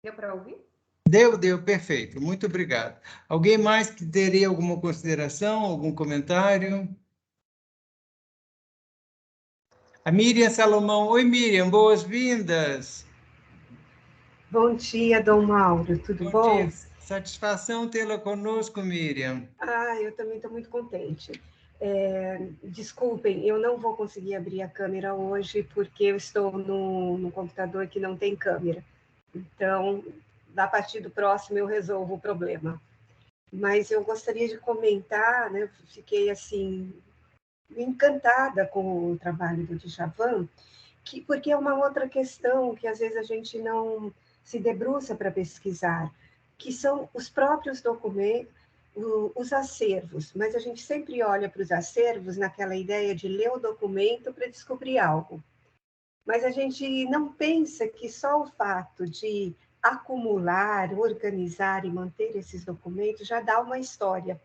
Deu para ouvir? Deu, perfeito. Muito obrigado. Alguém mais que teria alguma consideração, algum comentário? A Miriam Salomão. Oi, Miriam, boas-vindas. Bom dia, Dom Mauro, tudo bom? Dia. Satisfação tê-la conosco, Miriam. Eu também estou muito contente. Desculpem, eu não vou conseguir abrir a câmera hoje porque eu estou no computador que não tem câmera. Então, a partir do próximo eu resolvo o problema. Mas eu gostaria de comentar, né? Fiquei assim encantada com o trabalho do Djavan, porque é uma outra questão que às vezes a gente não se debruça para pesquisar, que são os próprios documentos, os acervos, mas a gente sempre olha para os acervos naquela ideia de ler o documento para descobrir algo. Mas a gente não pensa que só o fato de acumular, organizar e manter esses documentos já dá uma história.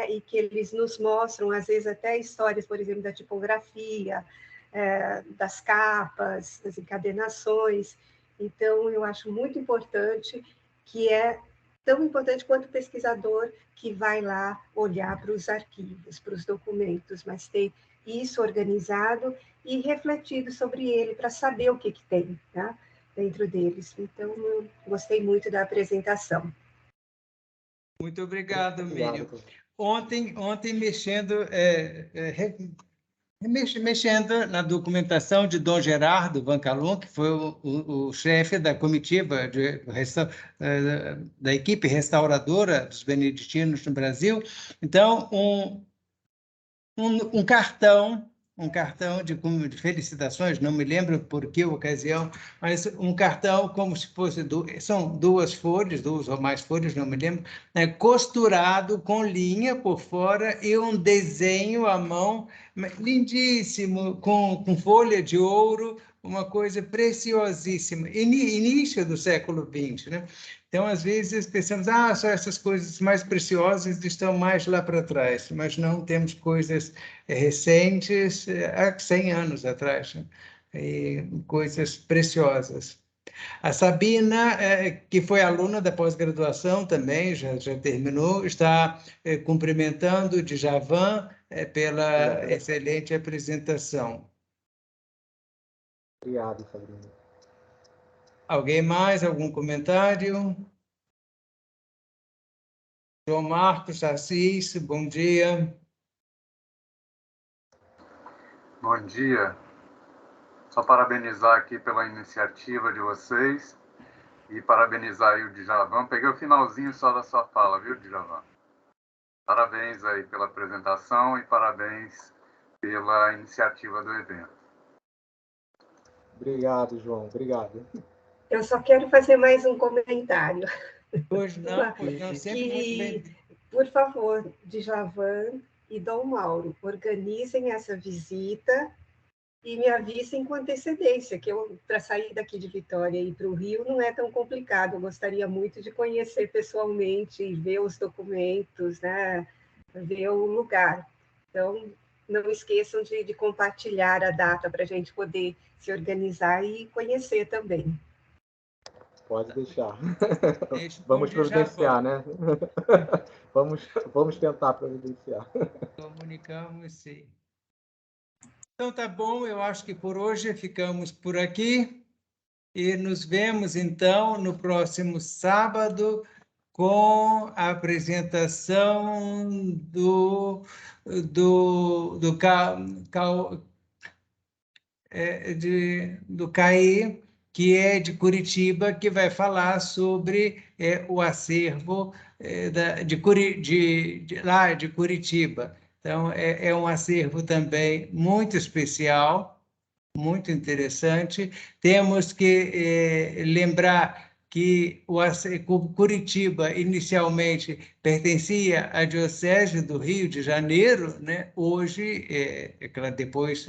E que eles nos mostram, às vezes, até histórias, por exemplo, da tipografia, das capas, das encadenações. Então, eu acho muito importante, que é tão importante quanto o pesquisador que vai lá olhar para os arquivos, para os documentos, mas ter isso organizado e refletido sobre ele, para saber o que tem, tá, dentro deles. Então, eu gostei muito da apresentação. Muito obrigado, Miriam. Ontem mexendo na documentação de Dom Gerardo Vancalon, que foi o chefe da comitiva da equipe restauradora dos beneditinos no Brasil. Então, um cartão de felicitações, não me lembro por que ocasião, mas um cartão como se fosse, são duas ou mais folhas, não me lembro, costurado com linha por fora e um desenho à mão, lindíssimo, com folha de ouro, uma coisa preciosíssima, início do século XX, né? Então, às vezes, pensamos, só essas coisas mais preciosas estão mais lá para trás, mas não, temos coisas recentes, há 100 anos atrás, né? E coisas preciosas. A Sabina, que foi aluna da pós-graduação também, já terminou, está cumprimentando o Djavan pela excelente apresentação. Obrigado, Sabrina. Alguém mais? Algum comentário? João Marcos Assis, bom dia. Bom dia. Só parabenizar aqui pela iniciativa de vocês e parabenizar aí o Djavan. Peguei o finalzinho só da sua fala, viu, Djavan? Parabéns aí pela apresentação e parabéns pela iniciativa do evento. Obrigado, João. Obrigado. Eu só quero fazer mais um comentário. Pois não, sempre muito bem. Por favor, Djavan e Dom Mauro, organizem essa visita e me avisem com antecedência, que para sair daqui de Vitória e ir para o Rio não é tão complicado. Eu gostaria muito de conhecer pessoalmente, ver os documentos, né? Ver o lugar. Então, não esqueçam de compartilhar a data para a gente poder se organizar e conhecer também. Pode deixar. Vamos providenciar, né? vamos tentar providenciar. Comunicamos, sim. Então, tá bom, eu acho que por hoje ficamos por aqui e nos vemos, então, no próximo sábado com a apresentação do CAE, que é de Curitiba, que vai falar sobre o acervo lá de Curitiba. Então, é um acervo também muito especial, muito interessante. Temos que lembrar que Curitiba, inicialmente, pertencia à Diocese do Rio de Janeiro, né? Hoje, depois,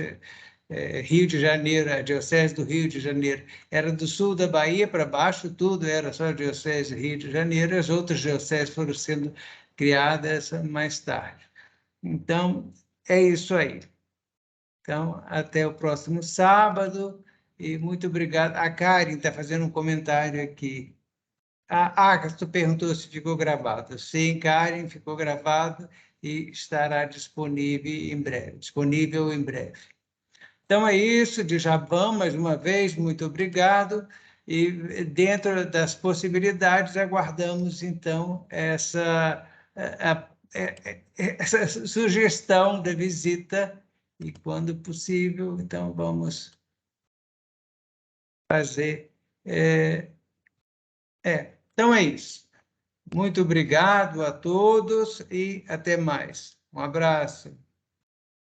Rio de Janeiro, a Diocese do Rio de Janeiro, era do sul da Bahia para baixo, tudo era só a Diocese do Rio de Janeiro, as outras dioceses foram sendo criadas mais tarde. Então, é isso aí. Então, até o próximo sábado e muito obrigado. A Karen está fazendo um comentário aqui. A Agatha perguntou se ficou gravado. Sim, Karen, ficou gravado e estará disponível em breve. Então, é isso, Djabam, mais uma vez, muito obrigado. E, dentro das possibilidades, aguardamos, então, essa sugestão da visita e, quando possível, então, vamos fazer. Então, é isso. Muito obrigado a todos e até mais. Um abraço.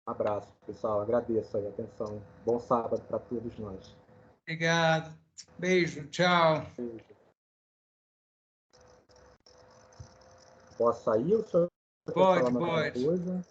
Um abraço, pessoal. Agradeço aí a atenção. Bom sábado para todos nós. Obrigado. Beijo. Tchau. Beijo. Posso sair ou o senhor quer falar mais alguma coisa?